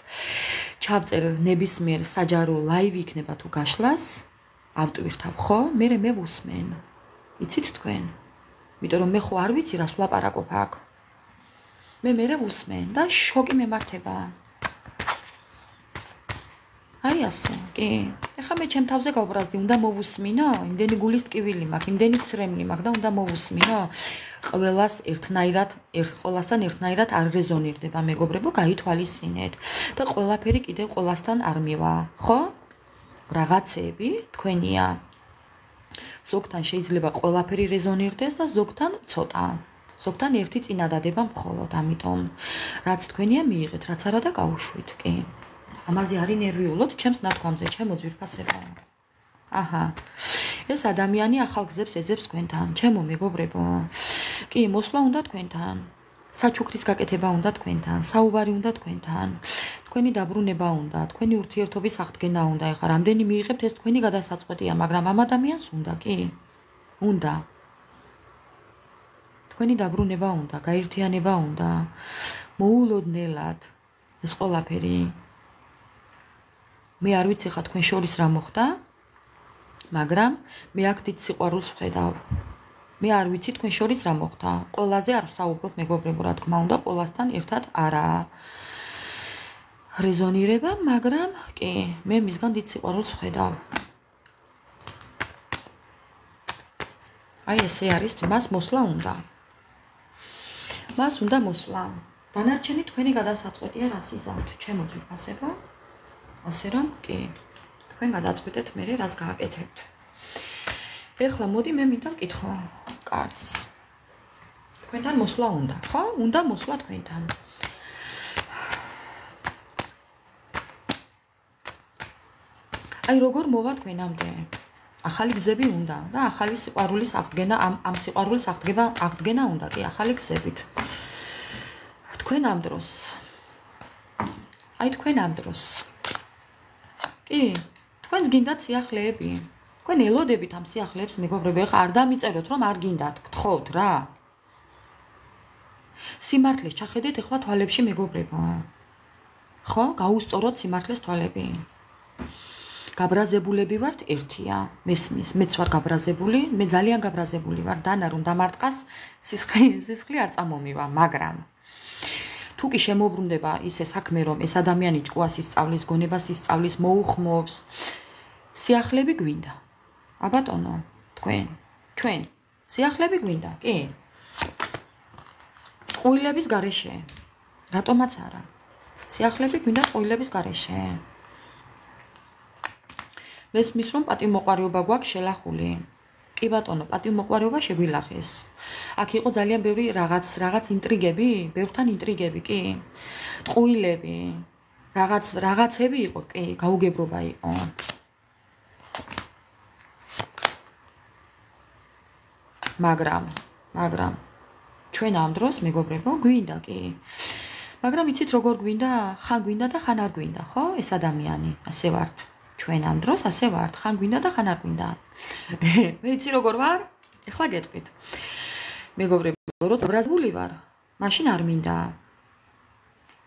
ჩავწერ ნებისმიერ საჯარო ლაივი იქნება თუ გაშლას, ავტვირთავ, ხო? მე ვუსმენ. იცით თქვენ? იმიტომ რომ მე ხო არ ვიცი რას ვლაპარაკობ აქ. მე ვუსმენ და შოკი მემართება. აი ასე, კი. ეხლა მე ჩემ თავზე გავბრაზდი, უნდა მოვусმინო? იმდენი გულის ტკივილი მაქვს, იმდენი ცრემლი მაქვს და უნდა მოვусმინო? ყველასთან ერთნაირად არ რეზონირდება, მეგობრებო, გაითვალისწინეთ და ყველაფერი კიდევ ყველასთან არ მივა, ხო? რაღაცეები თქვენია. ზოგთან შეიძლება ყველაფერი რეზონირდეს და ზოგთან ცოტა. ზოგთან ერთი წინადადება მხოლოდ, ამიტომ რაც თქვენია მიიღეთ, რაც არა და გაუშვით, კი. ამაზე არის ნერვიულობთ ჩემს ნათქვამზე, ჩემო ძვირფასებო. აჰა. ეს ადამიანი ახალ გზებს ეძებს თქვენთან, ჩემო მეგობრებო. კი, მოსვლა უნდა თქვენთან. საჩუქრის გაკეთება უნდა თქვენთან, საუბარი უნდა თქვენთან. თქვენი დაბრუნება უნდა, თქვენი ურთიერთობის აღდგენა უნდა. ეხლა რამდენი მიიღებთ ეს თქვენი გადასაწყვეტია, მაგრამ ამ ადამიანს უნდა, კი? უნდა. თქვენი დაბრუნება უნდა, გაერთიანება უნდა. მოულოდნელად ეს ყველაფერი. მე არ ვიცი ხა თქვენ შორის რა მოხდა, მაგრამ მე აქ დიდ სიყვარულს ვხედავ. მე არ ვიცი თქვენ შორის რა მოხდა. ყველაზე არ ვსაუბრობ მეგობრებო, რა თქმა უნდა, ყველასთან ერთად არა. რეზონირება, მაგრამ კი, მე მისგან დიდ სიყვარულს ვხედავ. აი ესე არის, მას მოსვლა უნდა. მას უნდა მოსვლა. დანარჩენი თქვენი გადასაწყვეტია რას იზამთ, ჩემო ძვირფასებო. ასე რომ, კი, თქვენ გადაწყვეტეთ მე რას გააკეთებთ. ეხლა მოდი მე მინდა ვკითხო კარტს. თქვენთან მოსვლა უნდა, ხო? უნდა მოსვლა თქვენთან. აი როგორ მოვა თქვენამდე? ახალი გზები უნდა და ახალი სიყვარულის აღდგენა, ამ სიყვარულის აღდგენა უნდა, კი, ახალი გზებით. თქვენ ამ დროს. აი თქვენ ამ დროს. კი, თქვენს გინდათ სიახლეები. თქვენ ელოდებით ამ სიახლეებს, მეგობრებო, ეხლა არ დამიწეროთ, რომ არ გინდათ, გთხოვთ რა. სიმართლეს ჩახედეთ ეხლა თვალებში, მეგობრებო. ხო, გაუსწოროთ სიმართლეს თვალები. გაბრაზებულები ვართ ერთია, მესმის, მეც ვარ გაბრაზებული, მე ძალიან გაბრაზებული ვარ, დანა რომ დამარტყას, სისხლი არ წამომივა, მაგრამ თუ კი შემოbrunდება ისე საქმე, რომ ეს ადამიანი ჭკუას ისწავლის, გონებას ისწავლის, მოუხმობს, სიახლეები გვინდა. აბატონო, ჩვენ სიახლეები გვინდა, კი? ყვილების გარეშე. რატომაც არა? სიახლეები გვინდა ყვილების გარეშე. მესმის რომ პატივმოყვარეობა გვაქვს შელახული. კი ბატონო, პატივმოყვარეობა შეგვილახეს. აქ იყო ძალიან ბევრი რაღაც ინტრიგები, ბევრთან ინტრიგები, კი. ტყუილები, რაღაცები იყო, კი, გაუგებრობა იყო. მაგრამ ჩვენ ამ დროს მეგობრებო გვინდა კი. მაგრამ იცით როგორ გვინდა? ხან გვინდა და ხან არ გვინდა, ხო? ეს ადამიანი, ასე ვართ. ჩვენ ამ დროს ასე ვართ, ხან გვინდა და ხან არ გვინდა. მე იცი როგორ ვარ? ეხლა გეტყვით. მეგობრებო, როცა ბრაზებული ვარ, მაშინ არ მინდა.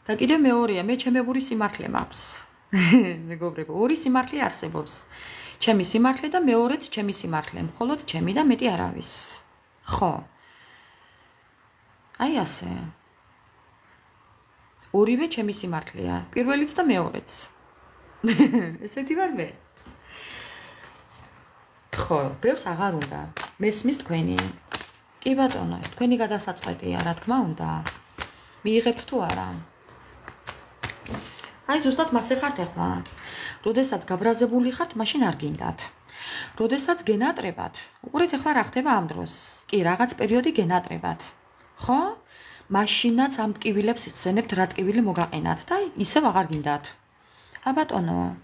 და კიდევ მეორეა, მე ჩემებური სიმართლე მაქვს. მეგობრებო, ორი სიმართლე არსებობს. ჩემი სიმართლე და მეორეც ჩემი სიმართლე, მხოლოდ ჩემი და მეტი არავის. ხო. აი ასე. ორივე ჩემი სიმართლეა, პირველიც და მეორეც. ესეთი ვარ მე. ხო, ბევრს აღარ უნდა. მესმის თქვენი. კი ბატონო, ეს თქვენი გადასაწყვეტია, რა თქმა უნდა. მიიღებთ თუ არა? აი ზუსტად მასე ხართ ახლა. როდესაც გაბრაზებული ხართ, მაშინ არ გინდათ. როდესაც გენატრებათ, უყურეთ ახლა რა ხდება ამ დროს. კი, რაღაც პერიოდი გენატრებათ. ხო? მაშინაც ამ ტკივილებს იხსენებთ, რა ტკივილი მოგაყენათ და ისევ აღარ გინდათ. ა ბატონო,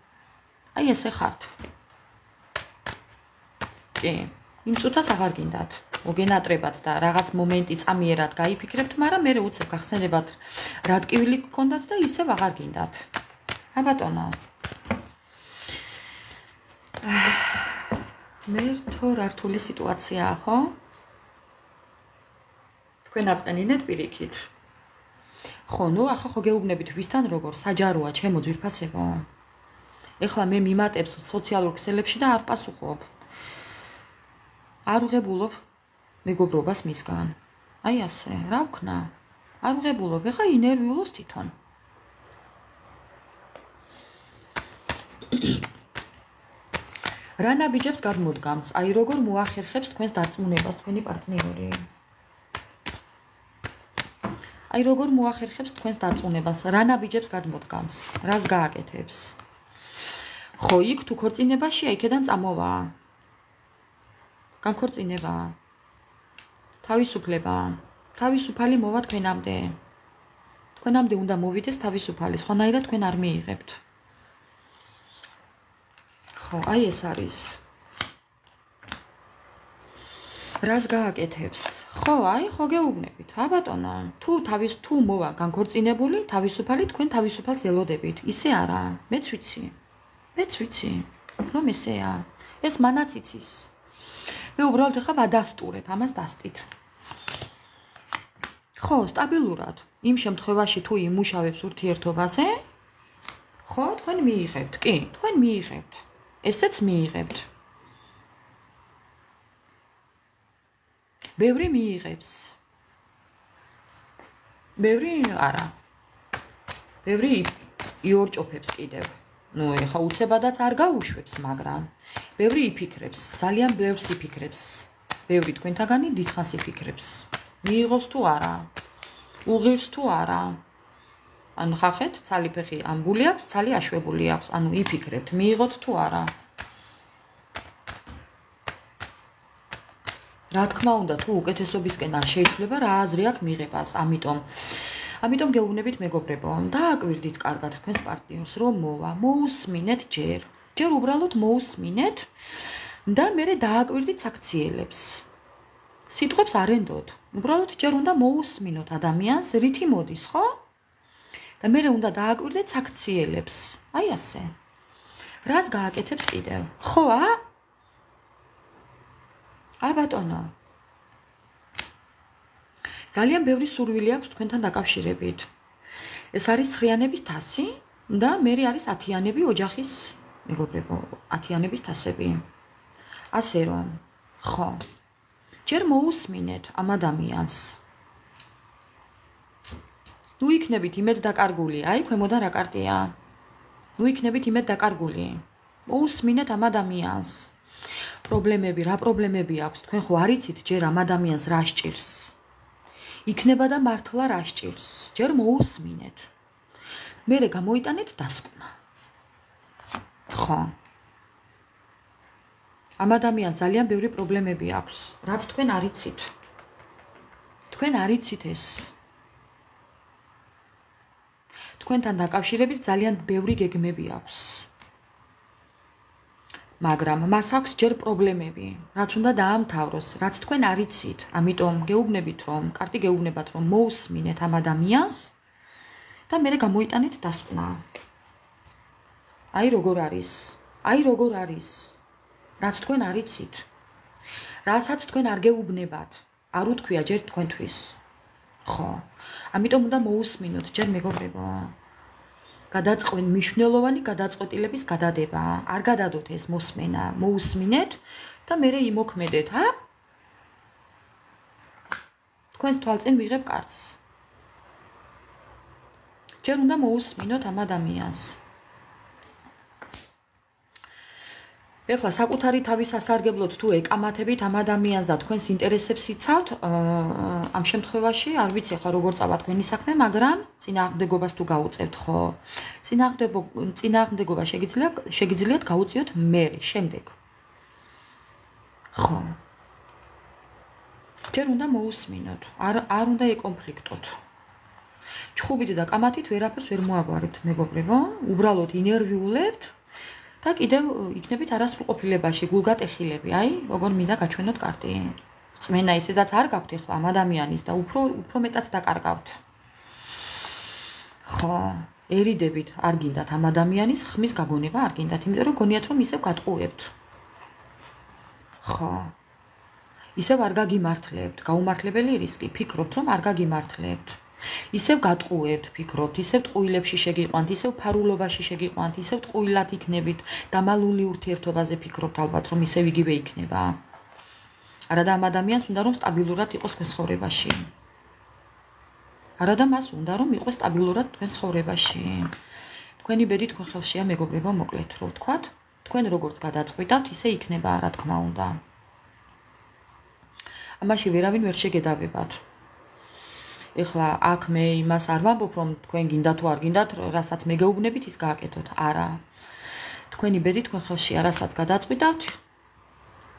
აი ესე ხართ. კი, იმ წუთას აღარ გინდათ. მოგენატრებათ და რაღაც მომენტი წამიერად გაიფიქრებთ, მაგრამ მე უცებ გახსენებათ, რა ტკივილი გქონდათ და ისევ აღარ გინდათ. ა ბატონო. მე თო რართული სიტუაციაა, ხო? თქვენ აწყენინეთ პირიქით. ხო, ნუ ახლა ხო გეუბნებით ვისთან როგორ საჯაროა ჩემო ძვირფასებო. ეხლა მე მიმატებს სოციალურ ქსელებში და არ პასუხობ. არ ვღებულობ მეგობრობას მისგან. აი ასე, რა ვქნა? არ ვღებულობ, ეხლა ინერვიულოს თვითონ. რა ნაბიჯებს გადმოდგამს? აი როგორ მოახერხებს თქვენს დარწმუნებას თქვენი პარტნიორი? აი როგორ მოახერხებს თქვენს დარწმუნებას? რა ნაბიჯებს გადმოდგამს? რას გააკეთებს? ხო, იქ თუ ქორწინებაშია, იქედან წამოვა. განქორწინება. თავისუფლება. თავისუფალი მოვა თქვენამდე. თქვენამდე უნდა მოვიდეს თავისუფალი, სხვანაირად თქვენ არ მიიღებთ. ხო, აი ეს არის. რას გააკეთებს? ხო, აი ხო გეუბნებით. ა ბატონო, თუ მოვა განქორწინებული, თავისუფალი თქვენ თავისუფალს ელოდებით. ისე არა, მეც ვიცი, რომ ესეა. ეს მანაც იცის. მე უბრალოდ ახლა ვადასტურებ, ამას დასტით. ხო, სტაბილურად. იმ შემთხვევაში თუ იმუშავებს ურთიერთობაზე, ხო, თქვენ მიიღებთ, კი, თქვენ მიიღებთ. ესეც მიიღებთ. ბევრი მიიღებს. ბევრი არა. ბევრი იორჭოფებს კიდევ. ნუ ეხა უცებადაც არ გაუშვებს, მაგრამ ბევრი იფიქრებს, ძალიან ბევრს იფიქრებს. ბევრი თქვენთაგანი დიდხანს იფიქრებს. მიიღოს თუ არა? უღირს თუ არა? ანუ ხახეთ, ცალი ფეხი ამბული აქვს, ცალი აშვებული აქვს. ანუ იფიქრებთ, მიიღოთ თუ არა? რა თქმა უნდა, თუ უკეთესობისკენ არ შეიძლება, რა აზრი აქვს მიღებას. ამიტომ გეუბნებით მეგობრებო, დააკვირდით კარგად თქვენს პარტნიორს, რომ მოვა, მოусმინეთ ჯერ უბრალოდ მოусმინეთ და მერე დააკვირდით საქციელებს. სიტყვებს არ ენდოთ. უბრალოდ ჯერ უნდა მოусმინოთ ადამიანს, რითი მოდის, ხო? და მერე უნდა დააკვირდეთ საქციელებს. აი ასე. რას გააკეთებს კიდევ? ხო, ა ბატონო. ძალიან ბევრი სურვილი აქვს თქვენთან დაკავშირებით. ეს არის ცხრიანების თასი და მერე არის ათიანები ოჯახის მეგობრებო, ათიანების თასები. ასე რომ, ხო. ჯერ მოусმინეთ ამ ადამიანს. ნუ იქნებით იმედ დაკარგული, აი ქვემოდან რა კარტია. ნუ იქნებით იმედ დაკარგული. მოусმინეთ ამ ადამიანს. რა პრობლემები აქვს, თქვენ ხო არ იცით ჯერ ამ ადამიანს რა სჭირს. იქნება და მართლა რა სჭირს. ჯერ მოусმინეთ. მერე გამოიტანეთ დასკვნა. ხო. ამ ადამიანს ძალიან ბევრი პრობლემები აქვს, რაც თქვენ არ იცით. თქვენ არ იცით ეს. თქვენთან დაკავშირებით ძალიან ბევრი გეგმები აქვს. მაგრამ მას აქვს ჯერ პრობლემები, რაც უნდა დაამთავროს, რაც თქვენ არ იცით. ამიტომ გეუბნებით, რომ კარტი გეუბნებათ, რომ მოусმინეთ ამ ადამიანს და მერე გამოიტანეთ დასკვნა. აი როგორ არის? აი როგორ არის? რაც თქვენ არ იცით. რასაც თქვენ არ გეუბნებათ, არ უთქვია ჯერ თქვენთვის. ხო. ამიტომ უნდა მოусმინოთ ჯერ მეგობრებო. გადაწყვეტ მნიშვნელოვანი გადაწყვეტილების გადადება. არ გადადოთ ეს მოსმენა, მოусმინეთ და მერე იმოქმედეთ, თქვენს თვალწინ ვიღებ კარტს. ჯერ უნდა მოусმინოთ ამ ადამიანს. ეხლა საკუთარი თავის სასარგებლოდ თუ ეკამათებით ამ ადამიანს და თქვენს ინტერესებს იცავთ, ამ შემთხვევაში არ ვიცი ახლა როგორ წავა თქვენი საქმე, მაგრამ წინააღმდეგობას თუ გაუწევთ, ხო? წინააღმდეგობა შეგიძლიათ გაუწიოთ მერე, შემდეგ. ხო. ჯერ უნდა მოусმინოთ, არ უნდა ეკონფლიქტოთ. ჩხუბით და კამათით ვერაფერს ვერ მოაგვარებთ, მეგობრებო, უბრალოდ ინერვიულებთ. და კიდევ იქნებით არასრულყოფილებაში, გულგატეხილები, აი, როგორ მინდა გაჩვენოთ კარტი. რწმენა ისედაც არ გაქვთ ახლა ამ ადამიანის და უფრო მეტად დაკარგავთ. ხო, ერიდებით არ გინდათ ამ ადამიანის ხმის გაგონება არ გინდათ, იმიტომ რომ გონიათ რომ ისევ გატყუებთ. ხო. ისევ არ გაგიმართლებთ, გაუმართლებელი რისკი, ფიქრობთ რომ არ გაგიმართლებთ. ისევ გატყუებთ, ფიქრობთ, ისევ ტყუილებში შეგიყვანთ, ისევ ფარულობაში შეგიყვანთ, ისევ ტყუილად იქნებით, დამალული ურთიერთობაზე ფიქრობთ ალბათ, რომ ისევ იგივე იქნება. არადა ამ ადამიანს უნდა რომ სტაბილურად იყოს თქვენ ცხოვრებაში. არადა მას უნდა რომ იყოს სტაბილურად თქვენ ცხოვრებაში. თქვენი ბედი თქვენ ხელშია, მეგობრებო, მოკლედ, რო ვთქვათ, თქვენ როგორც გადაწყვიტავთ, ისე იქნება, რა თქმა უნდა. ამაში ვერავინ ვერ შეგედავებათ. ეხლა აქ მე იმას არ ვამბობ, რომ თქვენ გინდა თუ არ გინდათ, რასაც მე გეუბნებით, ის გააკეთოთ. არა. თქვენი ბედი თქვენ ხელშია, რასაც გადაწყვიტავთ,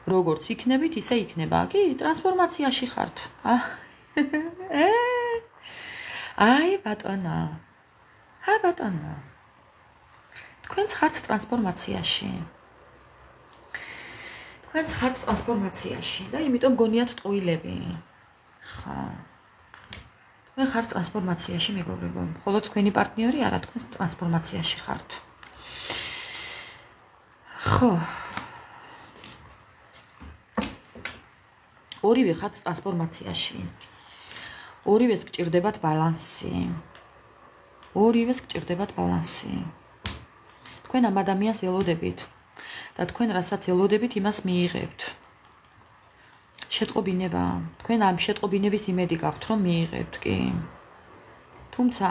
როგორც იქნებით, ისე იქნება. კი, ტრანსფორმაციაში ხართ. აი, ბატონო. ბატონო. თქვენც ხართ ტრანსფორმაციაში. თქვენც ხართ ტრანსფორმაციაში და იმიტომ გონიათ ტყუილები. ხა. თქვენ ხართ ტრანსფორმაციაში, მეგობრებო. მხოლოდ თქვენი პარტნიორი არა, თქვენ ტრანსფორმაციაში ხართ. ხო. ორივე ხართ ტრანსფორმაციაში. ორივეს გჭირდებათ ბალანსი. ორივეს გჭირდებათ ბალანსი. თქვენ ამ ადამიანს ელოდებით და თქვენ რასაც ელოდებით, იმას მიიღებთ. შეტყობინება. თქვენ ამ შეტყობინების იმედი გაქვთ, რომ მიიღებთ, კი. თუმცა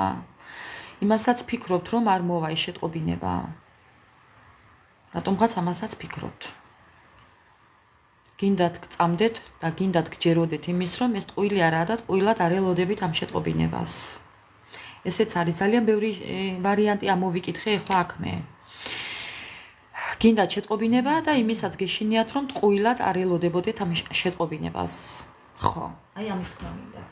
იმასაც ფიქრობთ, რომ არ მოვა ეს შეტყობინება. რატომღაც ამასაც ფიქრობთ. გინდათ გწამდეთ და გინდათ გჯეროდეთ იმის, რომ ეს ტყუილი არაა და ტყუილად არ ელოდებით ამ შეტყობინებას. ესეც არის ძალიან ბევრი ვარიანტი ამოვიკითხე ახლა აქ მე. გინდათ შეტყობინება და იმისაც გეშინიათ, რომ ტყუილად არ ელოდებოდეთ ამ შეტყობინებას. ხო, აი ამის თქმა მინდა.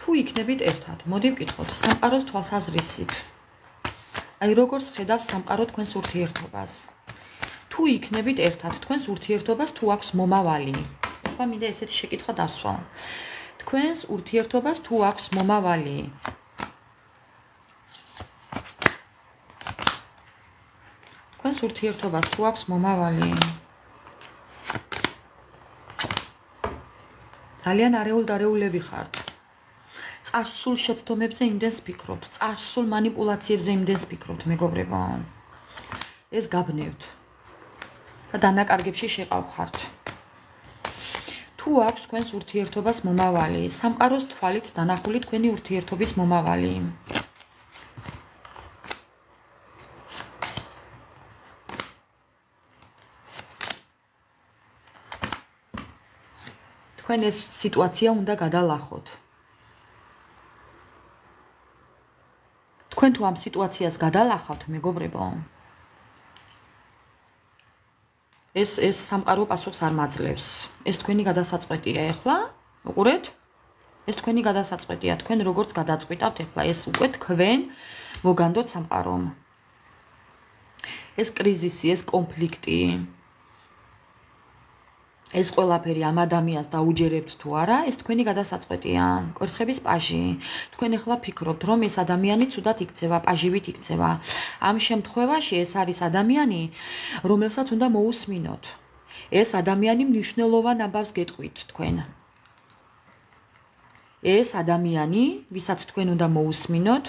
თუ იქნებით ერთად, მოდი ვკითხოთ სამყაროს თვალსაზრისით. აი როგორც ხედავს სამყარო თქვენს ურთიერთობას. თუ იქნებით ერთად, თქვენს ურთიერთობას თუ აქვს მომავალი. ახლა მინდა ესეთი შეკითხვა დასვა. თქვენს ურთიერთობას თუ აქვს მომავალი. თქვენს ურთიერთობას თუ აქვს მომავალი. ძალიან არეულ-დარეულები ხართ. წარსულ შეცდომებზე იმდენს ფიქრობთ, წარსულ მანიპულაციებზე იმდენს ფიქრობთ, მეგობრებო. ეს გაბნევთ. და დანაკარგებში შეყავხართ. თუ აქვს თქვენს ურთიერთობას მომავალი, სამყაროს თვალით დანახული თქვენი ურთიერთობის მომავალი. თქვენ ეს სიტუაცია უნდა გადალახოთ. თქვენ თუ ამ სიტუაციას გადალახავთ, მეგობრებო, ეს სამყარო პასუხს არ მაძლევს. ეს თქვენი გადასაწყვეტია ეხლა, უყურეთ? ეს თქვენი გადასაწყვეტია, თქვენ როგორც გადაწყვიტავთ ეხლა, ეს უკვე თქვენ მოგანდოთ სამყარომ. ეს კრიზისი, ეს კონფლიქტი, ეს ყველაფერი ამ ადამიანს დაუჯერებთ თუ არა, ეს თქვენი გადასაწყვეტია. კვერთხების პაჟი. თქვენ ახლა ფიქრობთ, რომ ეს ადამიანი ცუდად იქცევა, პაჟივით იქცევა. ამ შემთხვევაში ეს არის ადამიანი, რომელსაც უნდა მოусმინოთ. ეს ადამიანი მნიშვნელოვან ამბავს გეტყვით თქვენ. ეს ადამიანი, ვისაც თქვენ უნდა მოусმინოთ,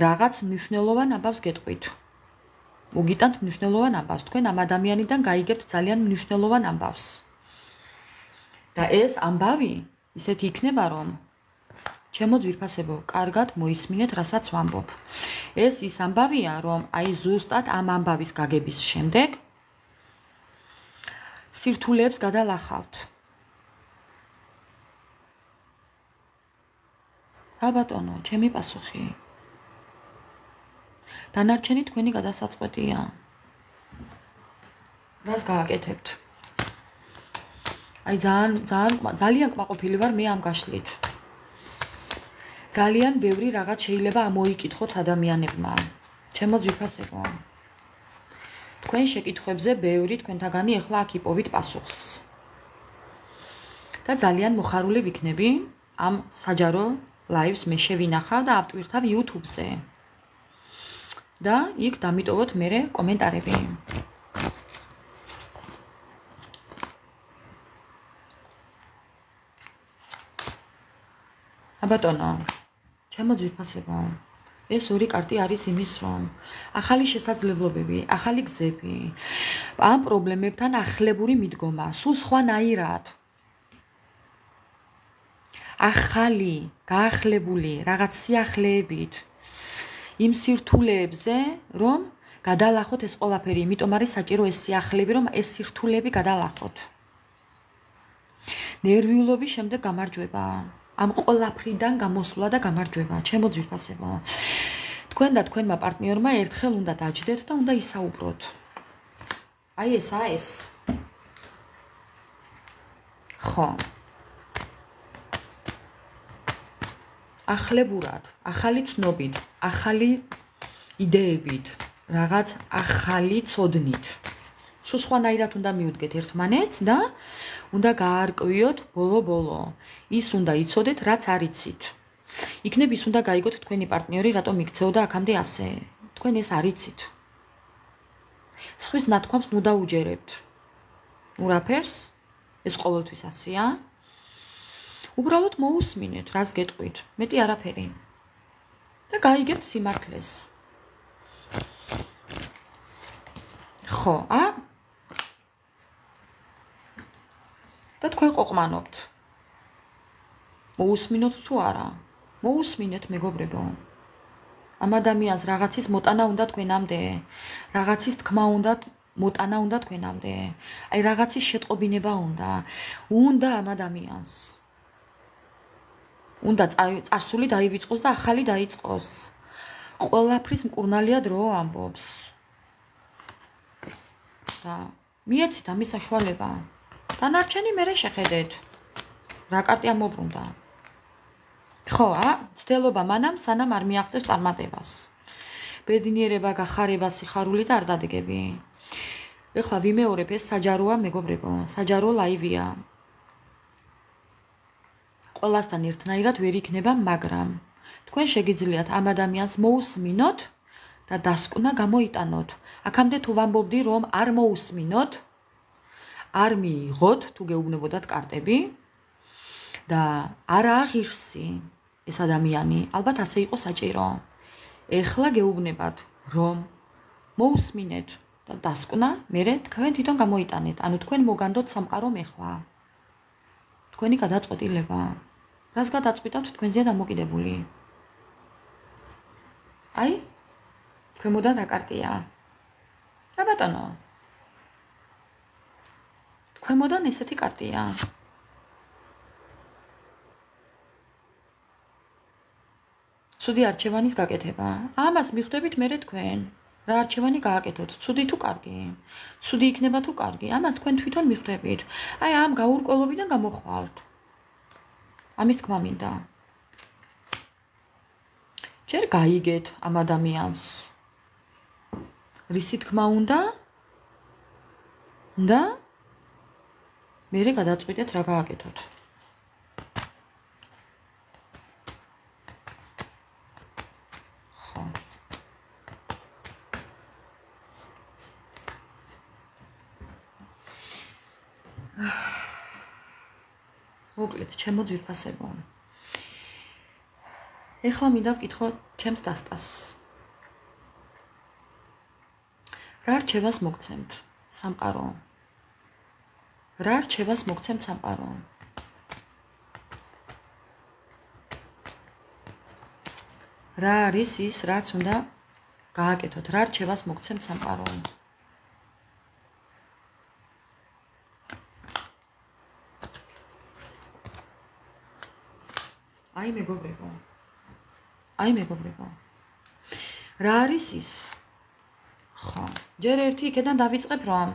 რაღაც მნიშვნელოვან ამბავს გეტყვით. მოგიტანთ მნიშვნელოვან ამბავს. თქვენ ამ ადამიანიდან გაიგებთ ძალიან მნიშვნელოვან ამბავს. და ეს ამბავი ისეთი იქნება, რომ ჩემო ძვირფასებო, კარგად მოისმინეთ, რასაც ვამბობ. ეს ის ამბავია, რომ აი ზუსტად ამ ამბავის გაგების შემდეგ სირთულეებს გადალახავთ. ალბათონო, ჩემი პასუხი. დანარჩენი თქვენი გადასაწყვეტია. რას გააკეთებთ? აი ძალიან კმაყოფილი ვარ მე ამ გაშლით. ძალიან ბევრი რაღაც შეიძლება ამოიკითხოთ ადამიანებმა. ჩემო ძვირფასებო. თქვენ შეკითხვებზე ბევრი თქვენთაგანი ახლა აქ იპოვით პასუხს. და ძალიან მოხარული ვიქნები ამ საჯარო ლაივს მე შევინახავ და ავტვირთავ YouTube-ზე. და იქ დამიტოვოთ მერე კომენტარები. აბატონო, ჩემო ძვირფასებო, ეს ორი კარტი არის იმის, რომ ახალი შესაძლებლობები, ახალი გზები, ამ პრობლემებთან ახლებური მიდგომა, სულ სხვანაირად. ახალი, გაახლებული, რაღაც სიახლეებით, იმ სირთულეებზე, რომ გადალახოთ ეს ყველაფერი, იმიტომ არის საჭირო ეს სიახლეები, რომ ეს სირთულეები გადალახოთ. ნერვიულობის შემდეგ გამარჯვება. ამ ყველაფრიდან გამოსვლა და გამარჯვება, ჩემო ძვირფასებო. თქვენ და თქვენმა პარტნიორმა ერთხელ უნდა დაჯდეთ და უნდა ისაუბროთ. აი ესაა ეს. ხო. ახლებურად, ახალი ცნობით, ახალი იდეებით, რაღაც ახალი ცოდნით. სულ სხვანაირად უნდა მიუდგეთ ერთმანეთს და უნდა გაარკვიოთ ბოლო-ბოლო. ის უნდა იცოდეთ, რაც არ იცით. იქნებ ის უნდა გაიგოთ თქვენი პარტნიორი, რატომ იქცეოდა აქამდე ასე. თქვენ ეს არ იცით. სხვის ნათქვამს ნუ დაუჯერებთ. ურაფერს, ეს ყოველთვის ასეა. უბრალოდ მოусმინეთ, რას გეტყვით. მეტი არაფერი. და გაიგებთ სიმართლეს. ხო, და თქვენ ყოყმანობთ. მოусმინოთ თუ არა? მოусმინეთ, მეგობრებო. ამ ადამიანს რაღაცის მოტანა უნდა თქვენამდე. რაღაცის თქმა უნდა მოტანა უნდა თქვენამდე. აი რაღაცის შეტყობინება უნდა. უნდა ამ ადამიანს. უნდა წარსული დაივიწყოს და ახალი დაიწყოს. ყველაფრის მკურნალია დრო ამბობს. და მიეცით ამის საშუალება. დანარჩენი მერე შეხედეთ. რა კარტი ამობრუნდა? ხო, ცდელობა მანამ სანამ არ მიაღწევს წარმატებას. ბედნიერება, გახარება, სიხარული და არ დადეგები. ეხლა ვიმეორებ, ეს საჯაროა, მეგობრებო, საჯარო ლაივია. ყველასთან ერთნაირად ვერ იქნება, მაგრამ თქვენ შეგიძლიათ ამ ადამიანს მოусმინოთ და დასკვნა გამოიტანოთ. აქამდე თუ ვამბობდი, რომ არ მოусმინოთ, არ მიიღოთ, თუ გეუბნებოდათ კარტები და არ აღირსი ეს ადამიანი, ალბათ ასე იყო საჭირო. ეხლა გეუბნებათ, რომ მოусმინეთ და დასკვნა, მერე თქვენ თვითონ გამოიტანეთ. ანუ თქვენ მოგანდოთ სამყარომ ეხლა. თქვენი გადაწყვეტილება. რას გადაწყვიტავთ, თქვენზეა დამოკიდებული. აი, ქვემოდან რა კარტია? აბატონო. ქვემოდან ესეთი კარტია. ცუდი არჩევანის გაკეთება. ამას მიხვდებით მერე თქვენ. რა არჩევანი გააკეთოთ? ცუდი თუ კარგი? ცუდი იქნება თუ კარგი? ამას თქვენ თვითონ მიხვდებით. აი ამ გაურკვევლობიდან გამოხვალთ. ამის თქმა მინდა. ჯერ გაიგეთ ამ ადამიანს. რისი თქმა უნდა და მერე გადაწყვიტეთ რა გააკეთოთ. მოკლედ, ჩემო ძვირფასებო. ეხლა მინდა ვკითხო ჩემს დასტას. რა რჩევას მოგცემთ სამყარო? რა რჩევას მოგცემთ სამყარო? რა არის ის, რაც უნდა გააკეთოთ? რა რჩევას მოგცემთ სამყარო? აი მეგობრებო. რა არის ის? ხო, ჯერ ერთი იქიდან დავიწყებ რომ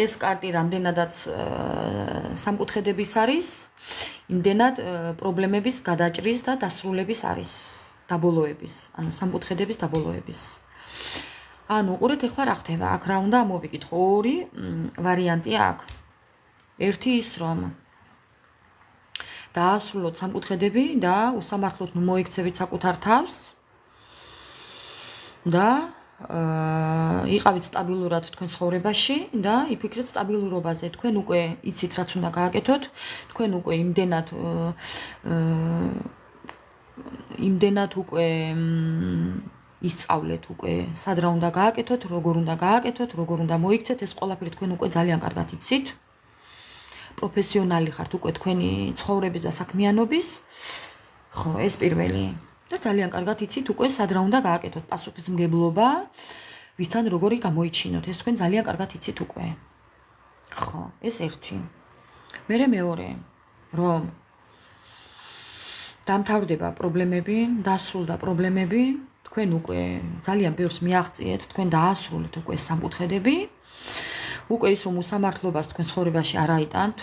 ეს კარტი რამდენადაც სამკუთხედების არის, იმდენად პრობლემების გადაჭრის და დასრულების არის, დაბოლოების, ანუ სამკუთხედების დაბოლოების. ანუ ყურეთ ეხლა რა ხდება, აქ რა უნდა მოვიკითხო, ორი ვარიანტი აქვს. ერთი ის რომ დაასრულოთ სამკუთხედები და უსამართლოდ მოიქცევით საკუთარ თავს და იყავით სტაბილურად თქვენ ცხოვრებაში და იფიქრეთ სტაბილურობაზე. თქვენ უკვე იცით რაც უნდა გააკეთოთ, თქვენ უკვე იმდენად უკვე ისწავლეთ უკვე სად რა უნდა გააკეთოთ, როგორ უნდა გააკეთოთ, როგორ უნდა მოიქცეთ, ეს ყველაფერი თქვენ უკვე ძალიან კარგად იცით. პროფესიონალი ხართ უკვე თქვენი ცხოვრების და საქმიანობის. ხო, ეს პირველი. და ძალიან კარგად იცით უკვე სად რა უნდა გააკეთოთ, პასუხისმგებლობა, ვისთან როგორი გამოიჩინოთ, ეს თქვენ ძალიან კარგად იცით უკვე. ხო, ეს ერთი. მერე მეორე, რომ დამთავრდება პრობლემები, დასრულდა პრობლემები, თქვენ უკვე ძალიან ბევრს მიაღწიეთ, თქვენ დაასრულეთ უკვე სამკუთხედები. უკვე ის რომ უსამართლობას თქვენ ცხოვრებაში არ აიტანთ,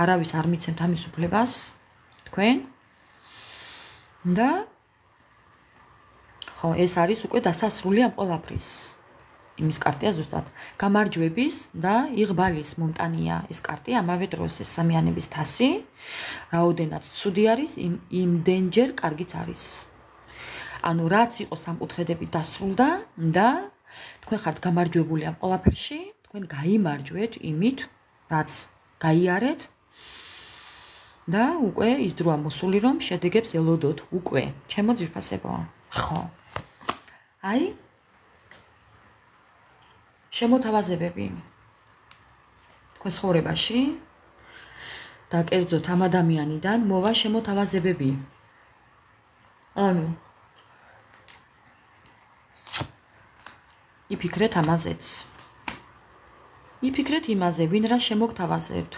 არავის არ მიცემთ ამის უფლებას თქვენ და ხო, ეს არის უკვე დასასრული ამ ყველაფრის. იმის კარტია ზუსტად გამარჯვების და იღბალის მომტანია ეს კარტი, ამავე დროს ეს სამიანების თასი, რაოდენად ცუდი არის, იმდენჯერ კარგიც არის. ანუ რაც იყო სამკუთხედები დასრულდა და თქვენ ხართ გამარჯვებული ამ ყველაფერში, თქვენ გაიმარჯვეთ იმით, რაც გაიარეთ და უკვე ის დროა მოსული, რომ შედეგებს ელოდოთ უკვე. ჩემო ძვირფასებო. ხო. აი შემოთავაზებები თქვენ ცხოვრებაში და კერძოდ ამ ადამიანიდან მოვა შემოთავაზებები. ანუ იფიქრეთ ამაზეც. იფიქრეთ იმაზე, ვინ რა შემოგთავაზებთ.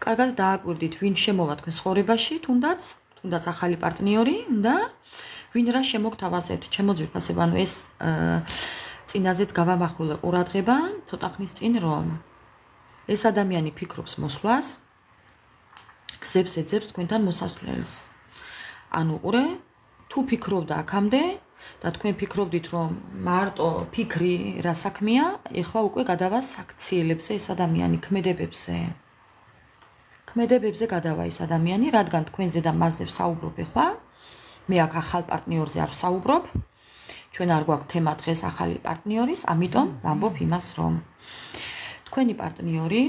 კარგად დააკვირდით, ვინ შემოვა თქვენ ცხოვრებაში, თუნდაც ახალი პარტნიორი და ვინ რა შემოგთავაზებთ. ჩემო ძვირფასებო, ანუ ეს წინაზეც გავამახვილე ყურადღება, ცოტა ხნის წინ რომ ეს ადამიანი ფიქრობს მოსვლას, გზებს ეძებს თქვენთან მოსასვლელს. ანუ ყურე, თუ ფიქრობდა აქამდე და თქვენ ფიქრობდით რომ მარტო ფიქრი რა საქმეა, ეხლა უკვე გადავა საქციელებზე ეს ადამიანი, ქმედებებზე. ქმედებებზე გადავა ეს ადამიანი, რადგან თქვენზე და მასზე ვსაუბრობ ეხლა. მე აქ ახალ პარტნიორზე არ ვსაუბრობ. ჩვენ არ გვაქვს თემა დღეს ახალი პარტნიორის, ამიტომ ვამბობ იმას, რომ თქვენი პარტნიორი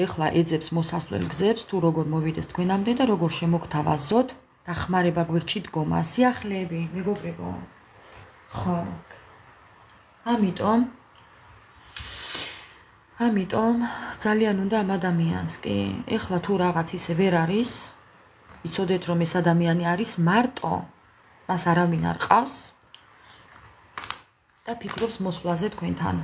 ეხლა ეძებს მოსასვლელ გზებს, თუ როგორ მოვიდეს თქვენამდე და როგორ შემოგთავაზოთ დახმარება გვერდში დგომა, სიახლეები, მეგობრებო. ხო. ამიტომ ძალიან უნდა ამ ადამიანს კი. ეხლა თუ რაღაც ისე ვერ არის, იცოდეთ რომ ეს ადამიანი არის მარტო, მას არავინ არ ყავს და ფიქრობს მოსვლაზე თქვენთან.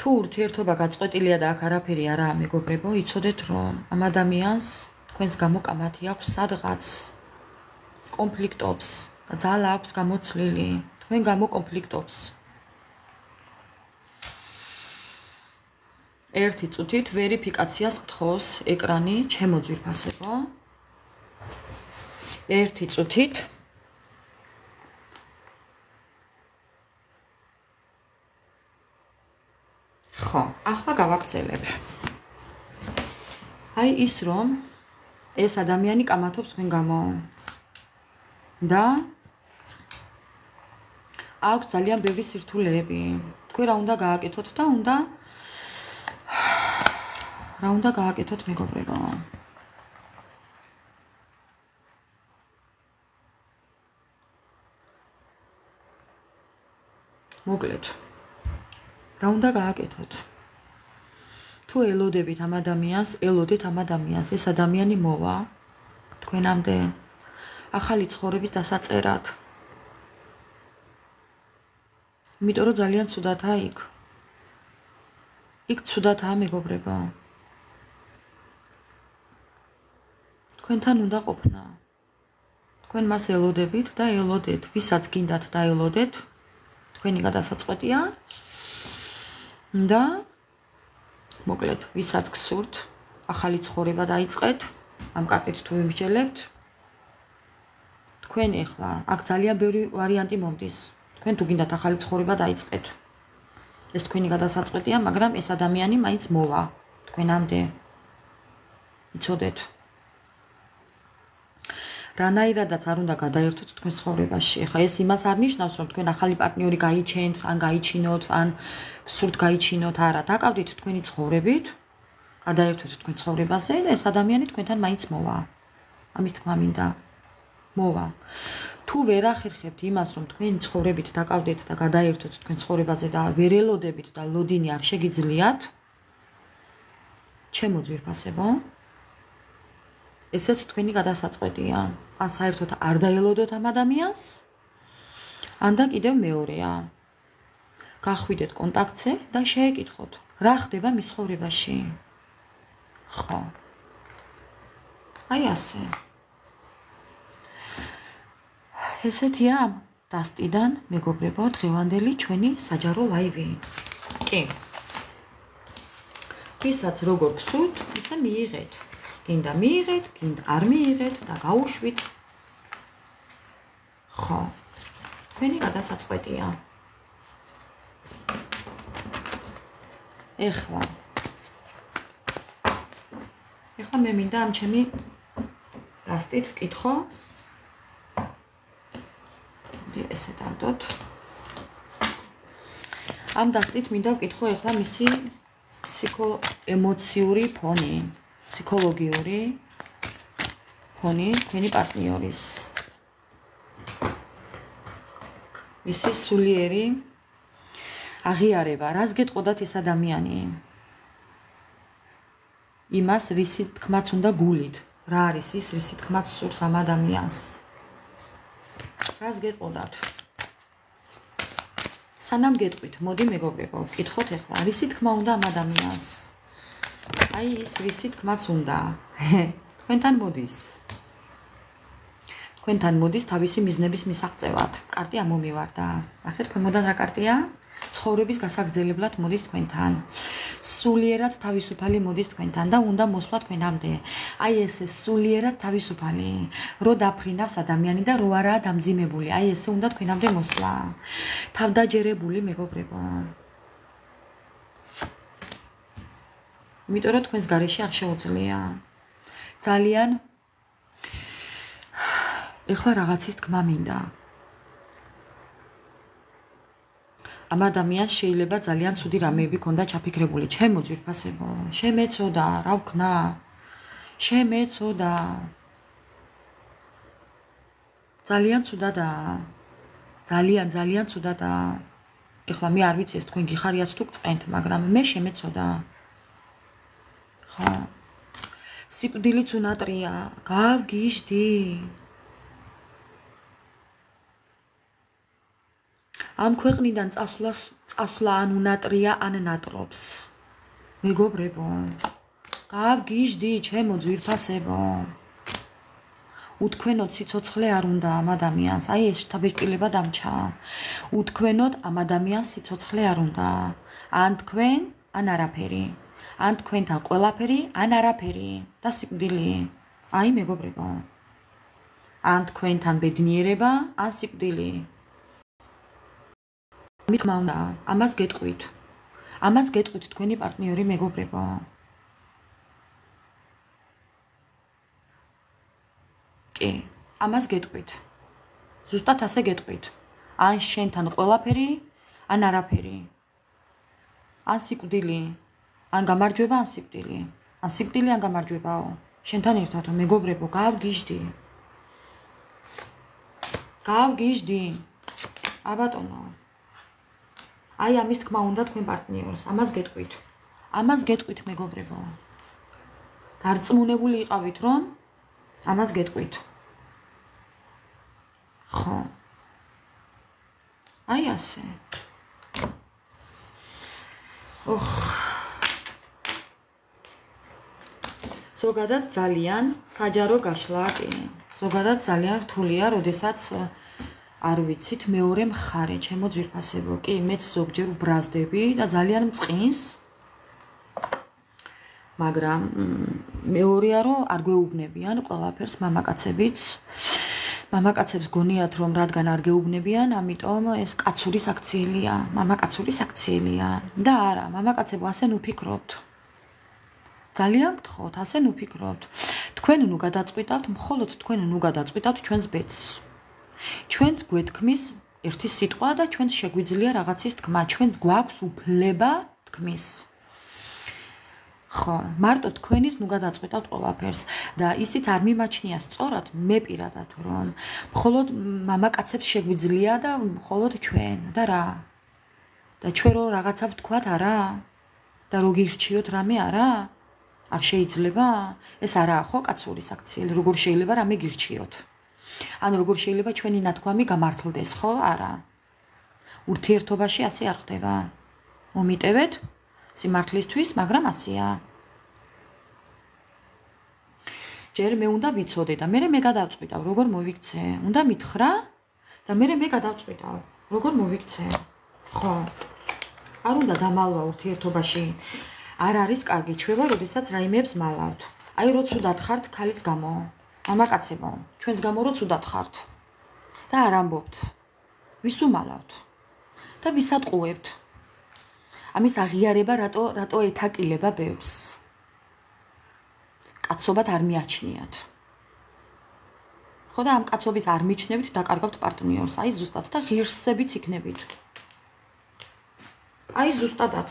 თუ ურთიერთობა გაწყვეტილია და აქ არაფერი არაა მეგობრებო, იცოდეთ რომ ამ ადამიანს თქვენს გამო კამათი აქვს სადღაც კონფლიქტობს და ძალა აქვს გამოცლილი თქვენ გამო კონფლიქტობს. ერთი წუთით ვერიფიკაციას მთხოვს ეკრანი ჩემო ძვირფასებო. ერთი წუთით ხო, ახლა გავაგრძელებ. აი ის რომ ეს ადამიანი კამათობს თქვენ გამო და აქვს ძალიან ბევრი სირთულეები. თქვენ რა უნდა გააკეთოთ და რა უნდა გააკეთოთ მეგობრებო? მოკლედ რა უნდა გააკეთოთ? თუ ელოდებით ამ ადამიანს, ეს ადამიანი მოვა თქვენამდე ახალი ცხოვრების დასაწერად. იმიტომ რომ ძალიან ცუდათაა იქ. იქ ცუდათაა მეგობრებო. თქვენთან უნდა ყოფნა. თქვენ მას ელოდებით და ელოდეთ, ვისაც გინდათ და ელოდეთ. თქვენი გადასაწყვეტია. და მოკლედ, ვისაც გსურთ, ახალი ცხოვრება დაიწყეთ, ამ კარტით თუ იმსჯელებთ. თქვენ ეხლა აქ ძალიან ბევრი ვარიანტი მომდის. თქვენ თუ გინდათ ახალი ცხოვრება დაიწყეთ. ეს თქვენი გადასაწყვეტია, მაგრამ ეს ადამიანი მაინც მოვა თქვენამდე. იცოდეთ. რანაირადაც არ უნდა გადაერთოთ თქვენ ცხოვრებაში. ეხლა ეს იმას არ ნიშნავს, რომ თქვენ ახალი პარტნიორი გაიჩენთ, ან გაიჩინოთ, ან გსურთ გაიჩინოთ, არა, დაკავდით თქვენი ცხოვრებით, გადაერთოთ თქვენ ცხოვრებაზე და ეს ადამიანი თქვენთან მაინც მოვა. ამის თქმა მინდა. მოვა. თუ ვერ ახერხებთ იმას, რომ თქვენი ცხოვრებით დაკავდეთ და გადაერთოთ თქვენ ცხოვრებაზე და ვერ ელოდებით და ლოდინი არ შეგიძლიათ, ჩემო ძვირფასებო, ესეც თქვენი გადასაწყვეტია. ან საერთოდ არ დაელოდოთ ამ ადამიანს, ან და კიდევ მეორეა. გახვიდეთ კონტაქტზე და შეეკითხოთ, რა ხდება მის ცხოვრებაში. ხო. აი ასე. ესეთია დასტიდან მეგობრებო დღევანდელი ჩვენი საჯარო ლაივი. კი. ვისაც როგორ გსურთ, ისე მიიღეთ. გინდა მიიღეთ, გინდა არ მიიღეთ და გაუშვით. ხო. თქვენი გადასაწყვეტია. ეხლა მე მინდა ამ ჩემი დასტით ვკითხო. ესე დავდოთ. ამ დასტით მინდა ვკითხო ეხლა მისი ემოციური ფონი, ფსიქოლოგიური ფონი თქვენი პარტნიორის. მისი სულიერი აღიარება, რას გეტყოდათ ეს ადამიანი? იმას, რისი თქმაც უნდა გულით. რა არის ის, რისი თქმაც სურს ამ ადამიანს? რას გეტყოდათ? სანამ გეტყვით, მოდი მეგობრებო, ვკითხოთ ეხლა, რისი თქმა უნდა ამ ადამიანს? აი ის რისი თქმაც უნდა. თქვენთან მოდის. თქვენთან მოდის თავისი მიზნების მისაღწევად. კარტი ამომივარდა. ნახეთ, ქვემოდან რა კარტია? ცხოვრების გასაგრძელებლად მოდის თქვენთან. სულიერად თავისუფალი მოდის თქვენთან და უნდა მოსვლა თქვენამდე. აი ესე სულიერად თავისუფალი, რო დაფრინავს ადამიანი და რო არაა დამძიმებული. აი ესე უნდა თქვენამდე მოსვლა. თავდაჯერებული მეგობრებო. იმიტომ რომ თქვენს გარეშე არ შეუძლია. ძალიან ეხლა რაღაცის თქმა მინდა. ამ ადამიანს შეიძლება ძალიან ცუდი რამეები ქონდა ჩაფიქრებული. ჩემო ძვირფასებო, შემეცოდა, რა ვქნა? შემეცოდა. ძალიან ცუდადაა. ძალიან ცუდადაა. ეხლა მე არ ვიცი ეს თქვენ გიხარიათ თუ გწყენთ, მაგრამ მე შემეცოდა. ხო. სიკვდილიც უნატრია, გავგიჟდი. ამ ქვეყნიდან წასვლა ან უნატრია, ან ნატრობს. მეგობრებო, გავგიჟდი, ჩემო ძვირფასებო. უთქვენოდ სიცოცხლე არ უნდა ამ ადამიანს, აი ეს შთაბეჭდილება დამჩა. უთქვენოდ ამ ადამიანს სიცოცხლე არ უნდა. ან თქვენ, ან არაფერი. ან თქვენთან ყველაფერი, ან არაფერი. და სიკვდილი. აი მეგობრებო. ან თქვენთან ბედნიერება, ან სიკვდილი. თქმა უნდა, ამას გეტყვით. ამას გეტყვით თქვენი პარტნიორი მეგობრებო. კი, ამას გეტყვით. ზუსტად ასე გეტყვით. ან შენთან ყველაფერი, ან არაფერი. ან სიკვდილი, ან გამარჯვება, ან სიკვდილი. ან სიკვდილი, ან გამარჯვებაო. შენთან ერთადო მეგობრებო, გავგიჟდი. გავგიჟდი. აბატონო. აი ამის თქმა უნდა თქვენ პარტნიორს, ამას გეტყვით. ამას გეტყვით მეგობრებო. დარწმუნებული იყავით რომ ამას გეტყვით. ხო. აი ასე. ოხ. ზოგადად ძალიან საჯარო გაშლა კი. ზოგადად ძალიან რთულია, როდესაც არ ვიცით მეორე მხარე, ჩემო ძვირფასებო, კი, მეც ზოგჯერ ვბრაზდები და ძალიან მწყინს. მაგრამ მეორეა რომ არ გვეუბნებიან ყველაფერს მამაკაცებიც. მამაკაცებს გონიათ რომ რადგან არ გეუბნებიან, ამიტომ ეს კაცური საქციელია, მამაკაცური საქციელია. და არა, მამაკაცებო, ასე ნუ ფიქრობთ. ძალიან გთხოვთ, ასე ნუ ფიქრობთ. თქვენ ნუ გადაწყვიტავთ, მხოლოდ თქვენ ნუ გადაწყვიტავთ ჩვენს ბედს. ჩვენს გვეთქმის ერთი სიტყვა და ჩვენს შეგვიძლია რაღაცის თქმა, ჩვენს გვაქვს უფლება თქმის. ხო, მარტო თქვენით ნუ გადაწყვიტავთ ყველაფერს და ისიც არ მიმაჩნია სწორად მე პირადად რომ მხოლოდ მამაკაცებს შეგვიძლია და მხოლოდ ჩვენ და რა? და ჩვენ რო რაღაცა ვთქვათ არა? და რო გირჩიოთ რამე არა? არ შეიძლება? ეს არაა ხო კაცური საქციელი, როგორ შეიძლება რამე გირჩიოთ? ან როგორ შეიძლება ჩვენი ნათქვამი გამართლდეს, ხო? არა. ურთიერთობაში ასე არ ხდება. მომიტევეთ სიმართლისთვის, მაგრამ ასეა. ჯერ მე უნდა ვიცოდე და მე გადავწყვიტავ, როგორ მოვიქცე. უნდა მითხრა და მე გადავწყვიტავ, როგორ მოვიქცე. ხო. არ უნდა დამალვა ურთიერთობაში. არ არის კარგი ჩვევა, როდესაც რაიმეებს მალავთ. აი რო ცუდად ხართ ქალის გამო. მამაკაცებო, ჩვენს გამო რო ცუდად ხართ. და არ ამბობთ. ვის უმალავთ? და ვისატყუებთ? ამის აღიარება რატო ეთაკილება ბევრს? კაცობად არ მიაჩნიათ. ხო და ამ კაცობის არ მიჩნევით დაკარგავთ პარტნიორს, აი ზუსტად და ღირსებიც იქნებით. აი ზუსტადაც.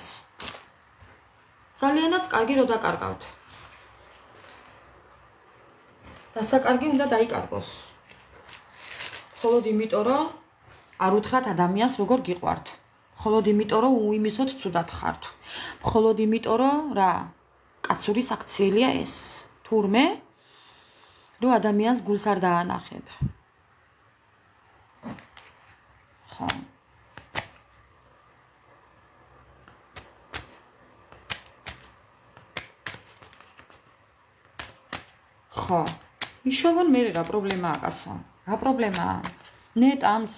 ძალიანაც კარგი რო დაკარგავთ. დასაკარგი უნდა დაიკარგოს. მხოლოდ იმიტომ რომ არ უთხრათ ადამიანს როგორ გიყვართ. მხოლოდ იმიტომ რომ უიმისოდ ცუდად ხართ. მხოლოდ იმიტომ რომ რა კაცური საქციელია ეს. თურმე რომ ადამიანს გულს არ დაანახებ. ხო. ხო. იშოვონ მე რა პრობლემაა კაცო? რა პრობლემაა? ნეტამს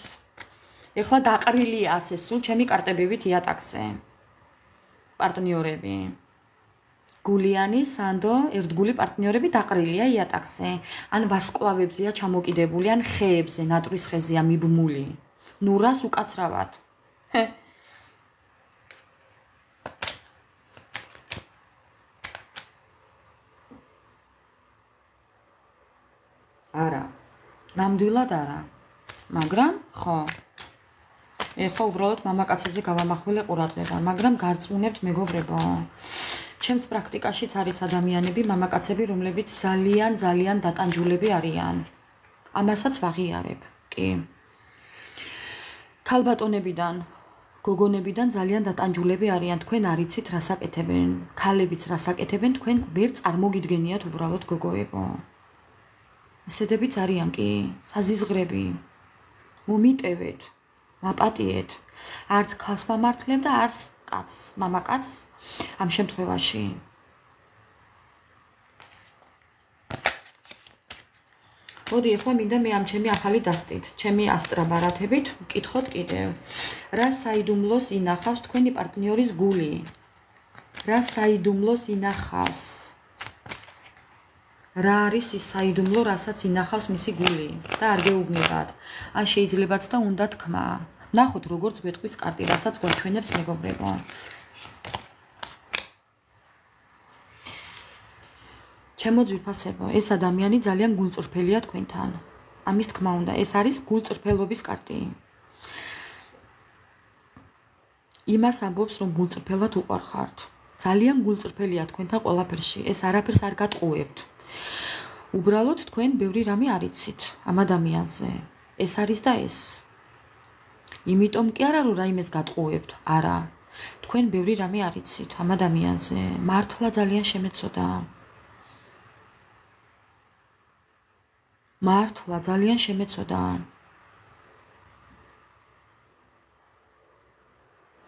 ეხლა დაყრილია ასე სულ ჩემი კარტებივით იატაკზე. პარტნიორები. გულიანი, სანდო, ერთგული პარტნიორები დაყრილია იატაკზე. ან ვარსკვლავებზეა ჩამოკიდებული, ან ხეებზე, ნატრის ხეზეა მიბმული. ნურას უკაცრავად. არა. ნამდვილად არა. მაგრამ ხო. ეხლა უბრალოდ მამაკაცებზე გავამახვილე ყურადღება, მაგრამ გარწმუნებთ მეგობრებო. ჩემს პრაქტიკაშიც არის ადამიანები, მამაკაცები, რომლებიც ძალიან დატანჯულები არიან. ამასაც ვაღიარებ, კი. ქალბატონებიდან, გოგონებიდან ძალიან დატანჯულები არიან, თქვენ არ იცით რას აკეთებენ, ქალებიც რას აკეთებენ, თქვენ ვერ წარმოგიდგენიათ უბრალოდ გოგოებო. ესედებიც არიან კი, საზიზღრები. მომიტევეთ. მაპატიეთ. არც ქალს მამართლებ და არც კაცს, მამაკაცს ამ შემთხვევაში. მოდი ახლა მინდა მე ამ ჩემი ახალი დასტით, ჩემი ასტრაბარათებით ვკითხოთ კიდევ. რა საიდუმლოს ინახავს თქვენი პარტნიორის გული? რა საიდუმლოს ინახავს? რა არის ის საიდუმლო, რასაც ინახავს მისი გული? და არ გეუბნებათ. ან შეიძლებაც და უნდა თქმა. ნახოთ როგორც გვეტყვის კარტი, რასაც გვაჩვენებს მეგობრებო. ჩემო ძვირფასებო, ეს ადამიანი ძალიან გულწრფელია თქვენთან. ამის თქმა უნდა, ეს არის გულწრფელობის კარტი. იმას ამბობს, რომ გულწრფელად უყვარხართ. ძალიან გულწრფელია თქვენთან ყველაფერში. ეს არაფერს არ გატყუებთ. უბრალოდ თქვენ ბევრი რამე არ იცით ამ ადამიანზე. ეს არის და ეს. იმიტომ კი არა რომ რაიმეს გატყუებთ, არა. თქვენ ბევრი რამე არ იცით ამ ადამიანზე. მართლა ძალიან შემეცოდა. მართლა ძალიან შემეცოდა.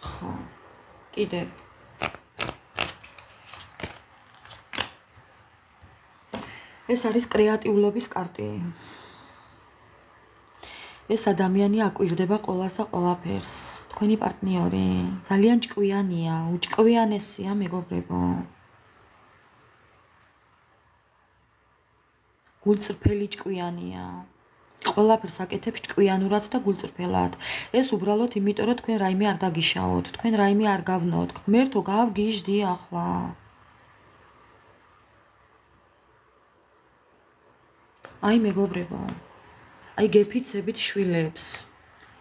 ხო, კიდევ ეს არის კრეატიულობის კარტი. ეს ადამიანი აკვირდება ყველას და ყველაფერს. თქვენი პარტნიორი ძალიან ჭკვიანია, უჭკვიანესია მეგობრებო. გულწრფელი ჭკვიანია. ყველაფერს აკეთებს ჭკვიანურად და გულწრფელად. ეს უბრალოდ იმიტომ რომ თქვენ რაიმე არ დაგიშაოთ, თქვენ რაიმე არ გავნოთ. ღმერთო გავგიჟდი ახლა. აი მეგობრებო, აი გეფიცებით შვილებს.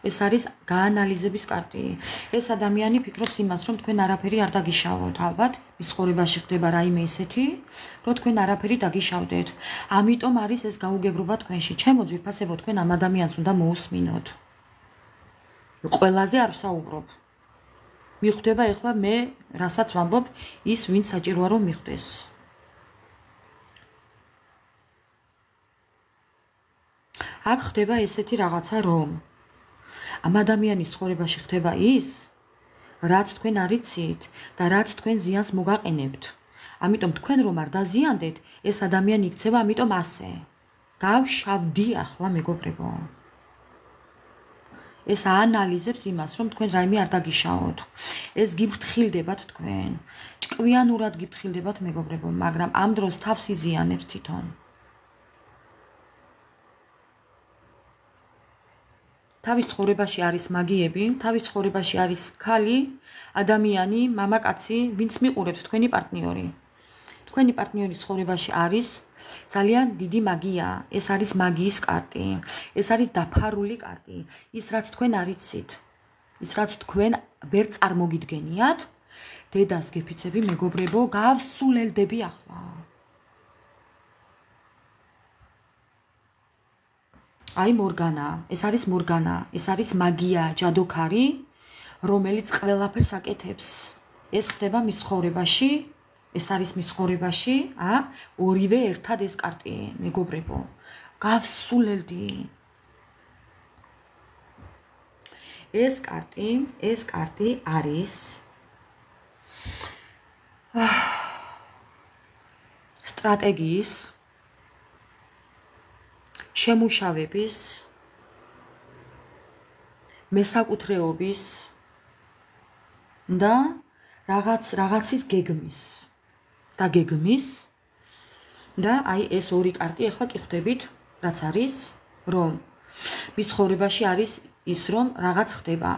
ეს არის გაანალიზების კარტი. ეს ადამიანი ფიქრობს იმას, რომ თქვენ არაფერი არ დაგიშავოთ. ალბათ, მის ცხოვრებაში ხდება რაიმე ისეთი, რომ თქვენ არაფერი დაგიშავდეთ. ამიტომ არის ეს გაუგებრობა თქვენში. ჩემო ძვირფასებო, თქვენ ამ ადამიანს უნდა მოусმინოთ. ყველაზე არ ვსაუბრობ. მიხვდება ეხლა მე, რასაც ვამბობ, ის ვინც საჭიროა რომ მიხვდეს. აქ ხდება ესეთი რაღაცა, რომ ამ ადამიანის ცხოვრებაში ხდება ის, რაც თქვენ არ იცით და რაც თქვენ ზიანს მოგაყენებთ. ამიტომ თქვენ რომ არ დაზიანდეთ, ეს ადამიანი იქცევა ამიტომ ასე. გავშავდი ახლა მეგობრებო. ეს აანალიზებს იმას, რომ თქვენ რაიმე არ დაგიშაოთ. ეს გიფრთხილდებათ თქვენ. ჭკვიანურად გიფრთხილდებათ მეგობრებო, მაგრამ ამ დროს თავს იზიანებს თვითონ. თავის ცხოვრებაში არის მაგიები, თავის ცხოვრებაში არის ქალი, ადამიანი, მამაკაცი, ვინც მიყურებს თქვენი პარტნიორი. თქვენი პარტნიორის ცხოვრებაში არის ძალიან დიდი მაგია. ეს არის მაგიის კარტი. ეს არის დაფარული კარტი. ის რაც თქვენ არ იცით, ის რაც თქვენ ვერ წარმოგიდგენიათ, დედას გეფიცები მეგობრებო, გავსულელდები ახლა. აი მორგანა, ეს არის მორგანა, ეს არის მაგია, ჯადოქარი, რომელიც ყველაფერს აკეთებს. ეს ხდება მის ცხოვრებაში, ეს არის მის ცხოვრებაში, ორივე ერთად ეს კარტი, მეგობრებო. გავსულელდი. ეს კარტი არის სტრატეგიის შემუშავების, მესაკუთრეობის და რაღაცის გეგმის და გეგმის და აი ეს ორი კარტი ახლა კი ხვდებით, რაც არის, რომ მის ცხოვრებაში არის ის, რომ რაღაც ხდება.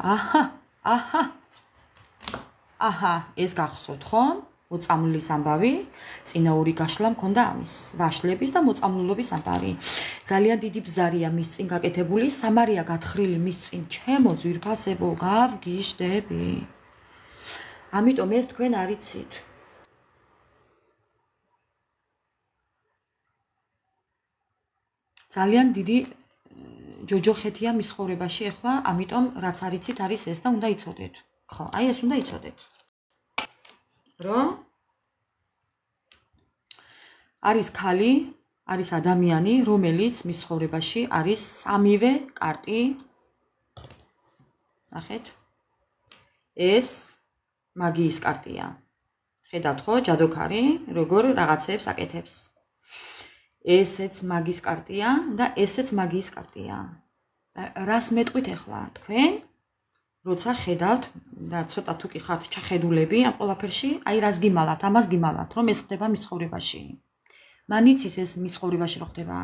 აჰა, ეს გახსოვთ, ხო? მოწამვლის ამბავი, წინა ორი გაშლა მქონდა ამის, ვაშლების და მოწამლულობის ამბავი. ძალიან დიდი ბზარია მის წინ გაკეთებული, სამარია გათხრილი მის წინ, ჩემო ძვირფასებო, გავგიჟდები. ამიტომ ეს თქვენ არ იცით. ძალიან დიდი ჯოჯოხეთია მის ცხოვრებაში ახლა, ამიტომ რაც არ იცით არის ეს და უნდა იცოდეთ. ხო, აი ეს უნდა იცოდეთ. რომ არის ქალი, არის ადამიანი, რომელიც მის ცხოვრებაში არის სამივე კარტი ნახეთ. ეს მაგიის კარტია. ხედავთ ხო, ჯადოქარი, როგორ რაღაცებს აკეთებს. ესეც მაგის კარტია და ესეც მაგიის კარტია. რას მეტყვით ახლა თქვენ? როცა ხედავთ და ცოტა თუ კი ხართ ჩახედულები ამ ყველაფერში, აი რას გიმალავთ, ამას გიმალავთ, რომ ეს ხდება მის ცხოვრებაში. მანიცის ეს მის ცხოვრებაში რო ხდება.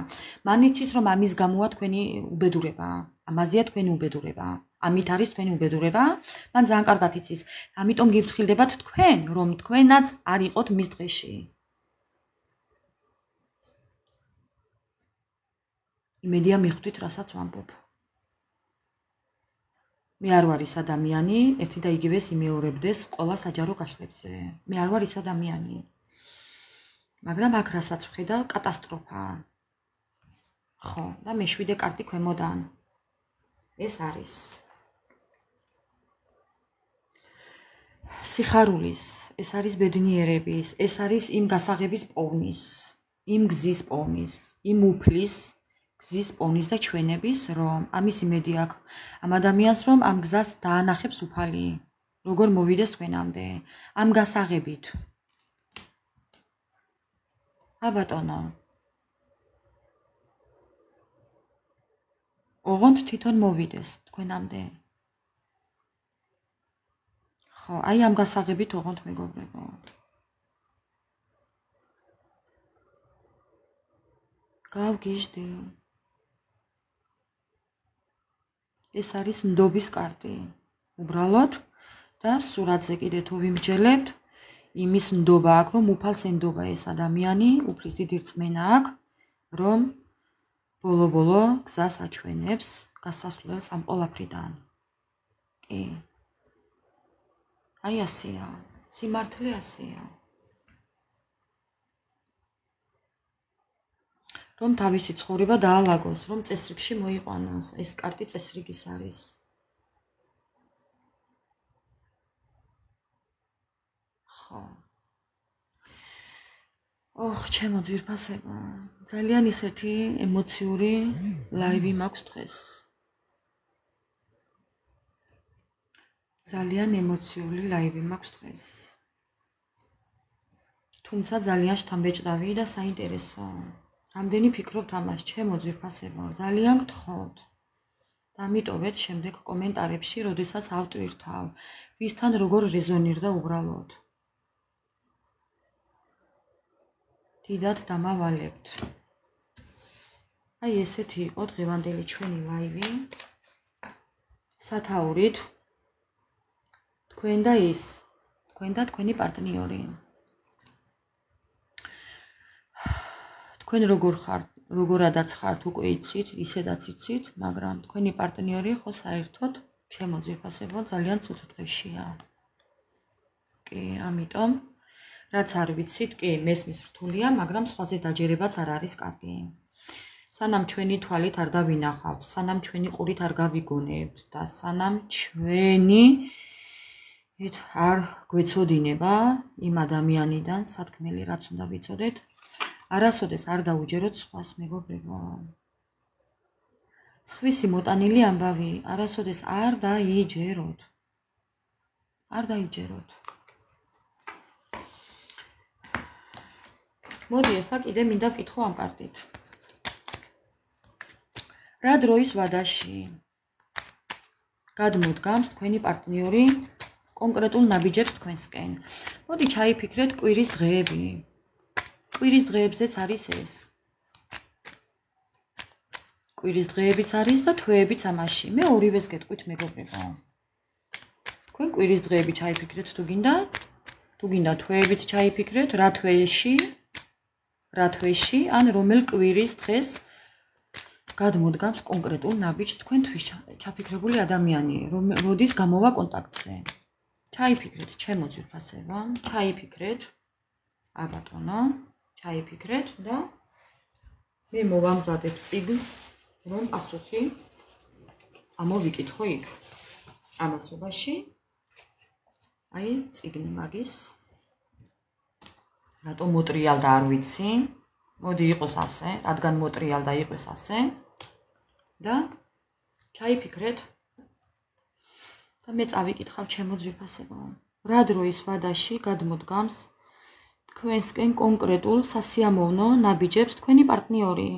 მანიცის რომ ამის გამოა თქვენი უბედურება, ამაზეა თქვენი უბედურება. ამით არის თქვენი უბედურება, მან ძალიან კარგად იცის. ამიტომ გიფრთხილდებათ თქვენ, რომ თქვენაც არ იყოთ მის დღეში. იმედია მიხვდით, რასაც ვამბობ. მე არ ვარ ის ადამიანი, ერთი და იგივეს იმეორებდეს ყველა საჯარო გაშლებზე. მე არ ვარ ის ადამიანი. მაგრამ აქ რასაც ვხედავ, კატასტროფაა. ხო, და მეშვიდე კარტი ქვემოდან. ეს არის სიხარულის, ეს არის ბედნიერების, ეს არის იმ გასაღების პოვნის, იმ გზის პოვნის, იმ უფლის გზის პოვნის და ჩვენების, რომ ამის იმედი აქვს ამ ადამიანს, რომ ამ გზას დაანახებს უფალი, როგორ მოვიდეს თქვენამდე, ამ გასაღებით. აბატონო. ოღონდ თვითონ მოვიდეს თქვენამდე. ხო, აი ამ გასაღებით ოღონდ მეგობრებო. გავგიჟდი. ეს არის ნდობის კარტი. უბრალოდ და სურათზე კიდე თუ ვიმსჯელებთ, იმის ნდობა აქვს, რომ უფალს ენდობა ეს ადამიანი, უფლის დიდი რწმენა აქვს, რომ ბოლო-ბოლო გზას აჩვენებს გასასვლელს ამ ყველაფრიდან. კი. აი ასეა, სიმართლე ასეა. რომ თავისი ცხოვრება დაალაგოს, რომ წესრიგში მოიყვანოს, ეს კარტი წესრიგის არის. ხო. ოხ, ჩემო ძვირფასებო, ძალიან ისეთი ემოციური ლაივი მაქვს დღეს. ძალიან ემოციური ლაივი მაქვს დღეს. თუმცა ძალიან შთამბეჭდავი და საინტერესო. რამდენი ფიქრობთ ამას, ჩემო ძვირფასებო, ძალიან გთხოვთ. დამიტოვეთ შემდეგ კომენტარებში, როდესაც ავტვირთავ, ვისთან როგორ რეზონირდა უბრალოდ. დიდად დამავალებთ. აი ესეთი იყო დღევანდელი ჩვენი ლაივი. სათაურით თქვენ და ის, თქვენ და თქვენი პარტნიორი. თქვენ როგორ ხართ, როგორადაც ხართ უკვე იცით, ისედაც იცით, მაგრამ თქვენი პარტნიორი ხო საერთოდ ჩემო ძვირფასებო ძალიან ცუდ დღეშია. კი, ამიტომ რაც არ ვიცით, კი, მესმის რთულია, მაგრამ სხვაზე დაჯერებაც არ არის კარგი. სანამ ჩვენი თვალით არ დავინახავთ, სანამ ჩვენი ყურით არ გავიგონებთ და სანამ ჩვენი არ გვეცოდინება იმ ადამიანიდან სათქმელი რაც უნდა ვიცოდეთ, არასოდეს არ დაუჯეროთ სხვას, მეგობრებო. სხვისი მოტანილი ამბავი არასოდეს არ დაიჯეროთ. არ დაიჯეროთ. მოდი ახლა კიდე მინდა ვკითხო ამ კარტით. რა დროის ვადაში გადმოდგამს თქვენი პარტნიორი კონკრეტულ ნაბიჯებს თქვენსკენ? მოდი ჩაიფიქრეთ კვირის დღეები. კვირის დღეებზეც არის ეს. კვირის დღეებიც არის და თვეებიც ამაში. მე ორივეს გეტყვით, მეგობრებო. თქვენ კვირის დღეები ჩაიფიქრეთ თუ გინდა, თუ გინდა თვეებიც ჩაიფიქრეთ, რა თვეში, ან რომელ კვირის დღეს გადმოდგამს კონკრეტულ ნაბიჯს თქვენთვის ჩაფიქრებული ადამიანი, როდის გამოვა კონტაქტზე. ჩაიფიქრეთ, ჩემო ძვირფასებო, ჩაიფიქრეთ. აბატონო, ჩაიფიქრეთ და მე მოვამზადებ წიგნს, რომ პასუხი ამოვიკითხო იქ. ამასობაში აი წიგნი მაგის რატო მოტრიალდა არ ვიცი. მოდი იყოს ასე, რადგან მოტრიალდა იყოს ასე და ჩაიფიქრეთ. და მე წავიკითხავ ჩემო ძვირფასებო. რა დროის ვადაში გადმოდგამს თქვენსკენ კონკრეტულ სასიამოვნო ნაბიჯებს თქვენი პარტნიორი?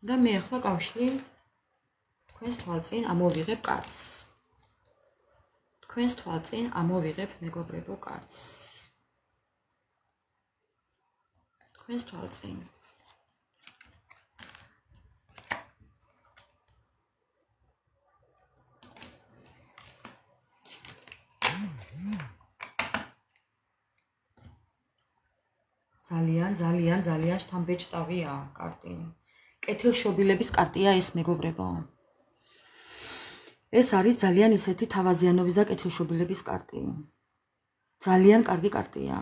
და მე ახლა გავშლი თქვენს თვალწინ ამოვიღებ კარტს. თქვენს თვალწინ ამოვიღებ მეგობრებო კარტს. თქვენს თვალწინ. ძალიან შთამბეჭდავია კარტი. კეთილშობილების კარტია ეს მეგობრებო. ეს არის ძალიან ისეთი თავაზიანობის და კეთილშობილების კარტი. ძალიან კარგი კარტია.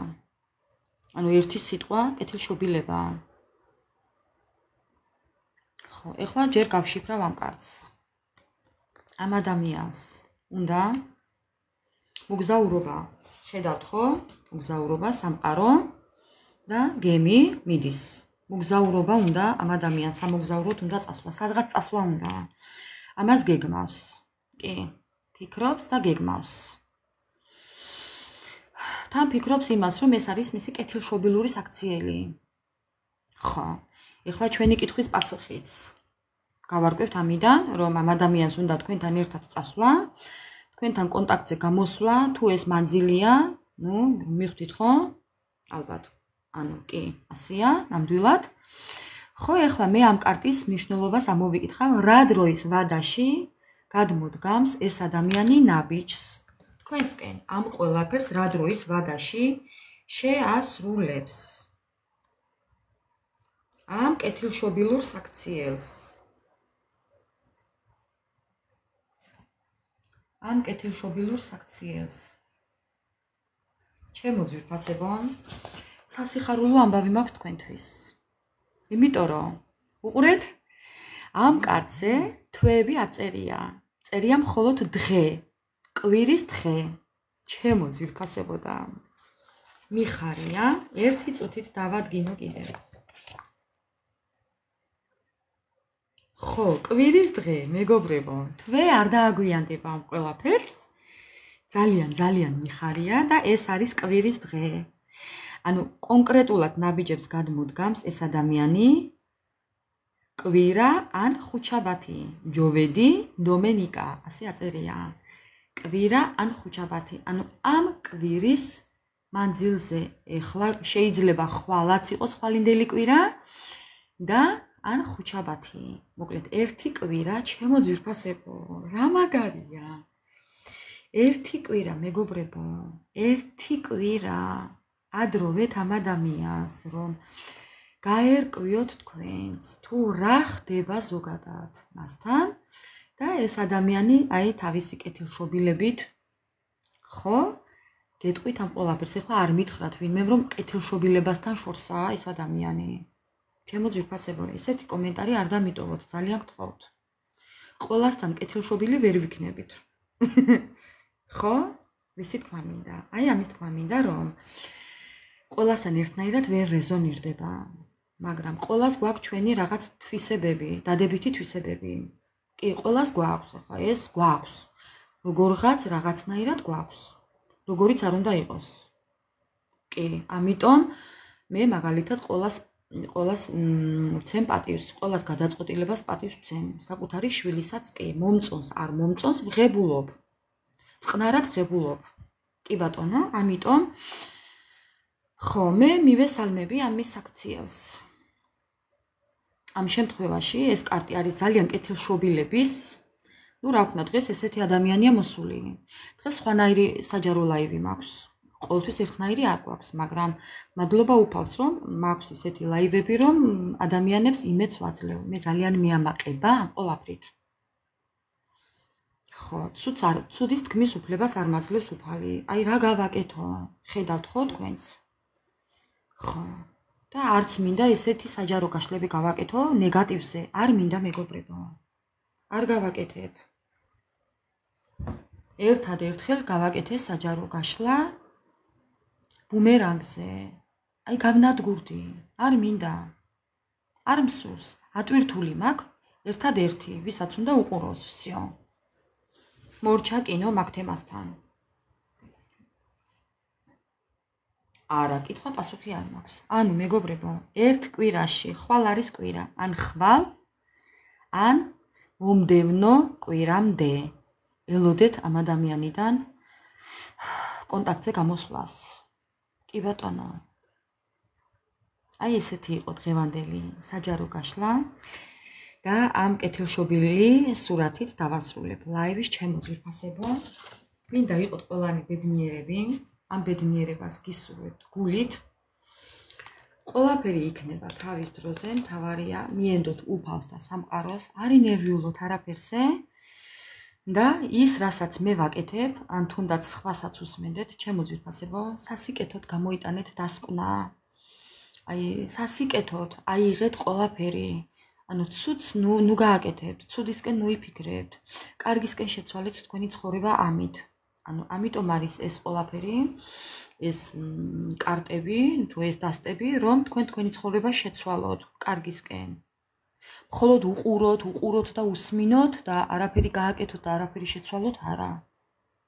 ანუ ერთი სიტყვა კეთილშობილება. ხო, ეხლა ჯერ გავშიფრავ ამ კარტს. ამ ადამიანს უნდა მოგზაურობა. ხედავთ ხო? მოგზაურობა, სამყარო და გემი მიდის. მოგზაურობა უნდა ამ ადამიანს, სამოგზაუროდ უნდა წასვლა. სადღაც წასვლა უნდა. ამას გეგმავს. კი, ფიქრობს და გეგმავს. თან ფიქრობს იმას, რომ ეს არის მისი კეთილშობილური საქციელი. ხო, ეხლა ჩვენი კითხვის პასუხიც. გავარკვევთ ამიდან, რომ ამ ადამიანს უნდა თქვენთან ერთად წასვლა, თქვენთან კონტაქტზე გამოსვლა, თუ ეს მანძილია, მიხვდით ხო? ალბათ. ანუ კი, ასია, ნამდვილად. ხო, ეხლა მე ამ კარტის მნიშვნელობას ამოვიკითხავ, რა დროის ვადაში გადმოდგამს ეს ადამიანი ნაბიჯს თქვენსკენ. ამ ყველაფერს რა დროის ვადაში შეასრულებს. ამ კეთილშობილურ საქციელს. ამ კეთილშობილურ საქციელს. ჩემო ძვირფასებო, სასიხარულო ამბავი მაქვს თქვენთვის. იმიტომ რომ უყურეთ, ამ კარტზე თვეები არ წერია. წერია მხოლოდ დღე, კვირის დღე. ჩემო ძვირფასებო და მიხარია, ერთი წუთით დავადგინო კიდევ. ხო, კვირის დღე, მეგობრებო, თვე არ დააგვიანდება ამ ყველაფერს. ძალიან მიხარია და ეს არის კვირის დღე. ანუ კონკრეტულად ნაბიჯებს გადმოდგამს ეს ადამიანი კვირა ან ხუჩაბათი, ჯოვედი, დომენიკა, ასე აწერია. კვირა ან ხუჩაბათი, ანუ ამ კვირის მანძილზე ეხლა შეიძლება ხვალაც იყოს ხვალინდელი კვირა და ან ხუჩაბათი. მოკლედ ერთი კვირა, ჩემო ძვირფასებო, რა მაგარია. ერთი კვირა, მეგობრებო, ერთი კვირა. ადროვეთ ამ ადამიანს, რომ გაერკვიოთ თქვენს, თუ რა ხდება ზოგადად მასთან და ეს ადამიანი აი თავისი კეთილშობილებით ხო გეტყვით ამ ყველაფერს. ეხლა არ მითხრათ ვინმე რომ კეთილშობილებასთან შორსაა ეს ადამიანი. ჩემო ძვირფასებო, ესეთი კომენტარი არ დამიტოვოთ, ძალიან გთხოვთ. ყველასთან კეთილშობილი ვერ ვიქნებით. ხო? ვისი თქვა მინდა? აი ამის თქვა მინდა რომ ყველასთან ერთნაირად ვერ რეზონირდება, მაგრამ ყველას გვაქვს ჩვენი რაღაც თვისებები, დადებითი თვისებები. კი, ყველას გვაქვს, ახლა ეს გვაქვს. როგორღაც რაღაცნაირად გვაქვს. როგორიც არ უნდა იყოს. კი, ამიტომ მე მაგალითად ყველას ვცემ პატივს, ყველას გადაწყვეტილებას პატივს ვცემ. საკუთარი შვილისაც კი, მომწონს, არ მომწონს, ვღებულობ. წყნარად ვღებულობ. კი ბატონო, ამიტომ ხო, მე მივესალმები ამის საქციელს. ამ შემთხვევაში ეს კარტი არის ძალიან კეთილშობილების, რა ვქნა, დღეს ესეთი ადამიანია მოსული. დღეს სხვანაირი საჯარო ლაივი მაქვს. ყოველთვის ერთნაირი არ გვაქვს, მაგრამ მადლობა უფალს, რომ მაქვს ესეთი ლაივები, რომ ადამიანებს იმედს ვაძლევ. მე ძალიან მიამაყება ამ ყველაფრით. ხო, ცუდის თქმის უფლებას არ მაძლევს უფალი. აი რა გავაკეთო? ხედავთ ხო თქვენს? ხო. და არც მინდა ესეთი საჯარო გაშლები გავაკეთო ნეგატივზე. არ მინდა მეგობრებო. არ გავაკეთებ. ერთადერთხელ გავაკეთე საჯარო გაშლა ბუმერანგზე. აი გავნადგურდი. არ მინდა. არ მსურს. ატვირთული მაქვს ერთადერთი, ვისაც უნდა უყუროს, всё. მორჩა კინო მაგ თემასთან. არა, კითხვა პასუხი არ მაქვს. ანუ მეგობრებო, ერთ კვირაში ხვალ არის კვირა, ან ხვალ, ან მომდევნო კვირამდე. ელოდეთ ამ ადამიანიდან კონტაქტზე გამოსვლას. კი ბატონო. აი ესეთი იყო დღევანდელი საჯარო გაშლა და ამ კეთილშობილი სურათით დავასრულებ ლაივის ჩემო ძვირფასებო. მინდა იყოთ ყველანი ბედნიერები, ამ ბედნიერებას გისურვებთ გულით. ყველაფერი იქნება თავის დროზე, მთავარია მიენდოთ უფალს და სამყაროს, არ ინერვიულოთ არაფერზე და ის, რასაც მე ვაკეთებ, ან თუნდაც სხვასაც უსმენდეთ, ჩემო ძვირფასებო, სასიკეთოდ გამოიტანეთ დასკვნა. აი, სასიკეთოდ აიღეთ ყველაფერი. ანუ ცუდს ნუ გააკეთებთ, ცუდისკენ ნუ იფიქრებთ, კარგისკენ შეცვალეთ თქვენი ცხოვრება ამით. ანუ ამიტომ არის ეს ყველაფერი, ეს კარტები, თუ ეს დასტები, რომ თქვენი ცხოვრება შეცვალოთ კარგისკენ. მხოლოდ უყუროთ და უსმინოთ და არაფერი გააკეთოთ და არაფერი შეცვალოთ, არა.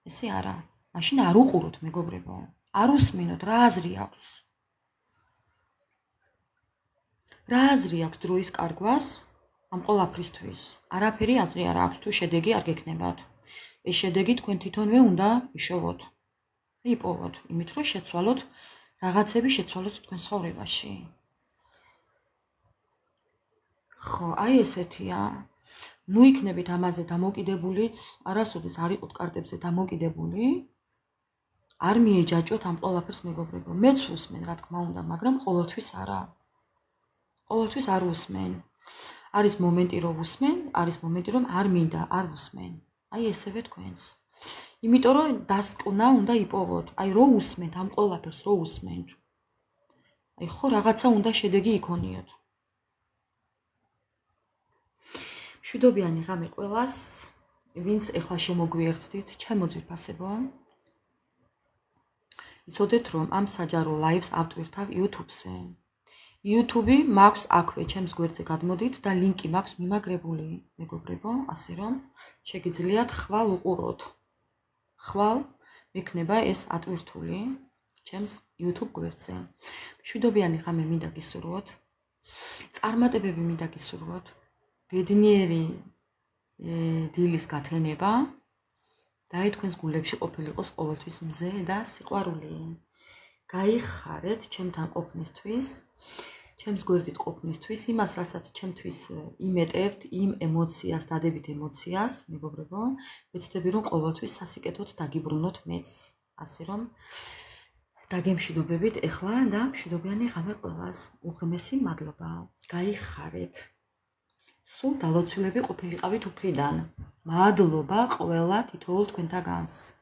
ესე არა. მაშინ არ უყუროთ, მეგობრებო. არ უსმინოთ, რა აზრი აქვს? რა აზრი აქვს დროის კარგვას ამ ყველაფრისთვის? არაფერი აზრი არ აქვს თუ შედეგი არ გექნებათ. ეს შედეგი თქვენ თვითონვე უნდა იშოვოთ. იპოვოთ, იმით რომ შეცვალოთ რაღაცები შეცვალოთ თქვენ ცხოვრებაში. ხო, აი ესეთია. ნუ იქნებით ამაზე დამოკიდებულიც, არასოდეს არ იყოთ კარტებზე დამოკიდებული. არ მიეჯაჭოთ ამ ყველაფერს მეგობრებო. მეც უსმენ, რა თქმა უნდა, მაგრამ ყოველთვის არა. ყოველთვის არ უსმენ. არის მომენტი რომ უსმენ, არის მომენტი რომ არ მინდა, არ უსმენ. აი ესევე თქვენს. იმიტომ რომ დასკვნა უნდა იპოვოთ. აი რო უსმენთ ამ ყველაფერს, რო უსმენთ. აი ხო რაღაცა უნდა შედეგი იქონიოთ. მშვიდობიანი ღამე ყველას, ვინც ეხლა შემოგვიერთდით, ჩემო ძვირფასებო. იცოდეთ რომ ამ საჯარო ლაივს ავტვირთავ YouTube-ზე. YouTube მაქვს აქვე ჩემს გვერდზე გადმოდით და ლინკი მაქვს მიმაგრებული, მეგობრებო, ასე რომ შეგიძლიათ ხვალ უყუროთ. ხვალ მექნება ეს ატვირთული ჩემს YouTube გვერდზე. მშვიდობიანი ღამე მინდა გისურვოთ. წარმატებები მინდა გისურვოთ. ბედნიერი დილის გათენება და აი თქვენს გულებში ყოფილიყოს ყოველთვის მზე და სიყვარული. გაიხარეთ ჩემთან ყოფნისთვის, ჩემს გვერდით ყოფნისთვის, იმას, რასაც ჩემთვის იმეტებთ, იმ ემოციას, დადებით ემოციას, მეგობრებო, ვეცდები რომ ყოველთვის სასიკეთოდ დაგიბრუნოთ მეც. ასე რომ დაგემშვიდობებით ეხლა და მშვიდობიანი ღამე ყველას. უღმესი მადლობა. გაიხარეთ. სულ დალოცულები ყოფილიყავით უფლიდან. მადლობა ყველა თითოეულ თქვენთაგანს.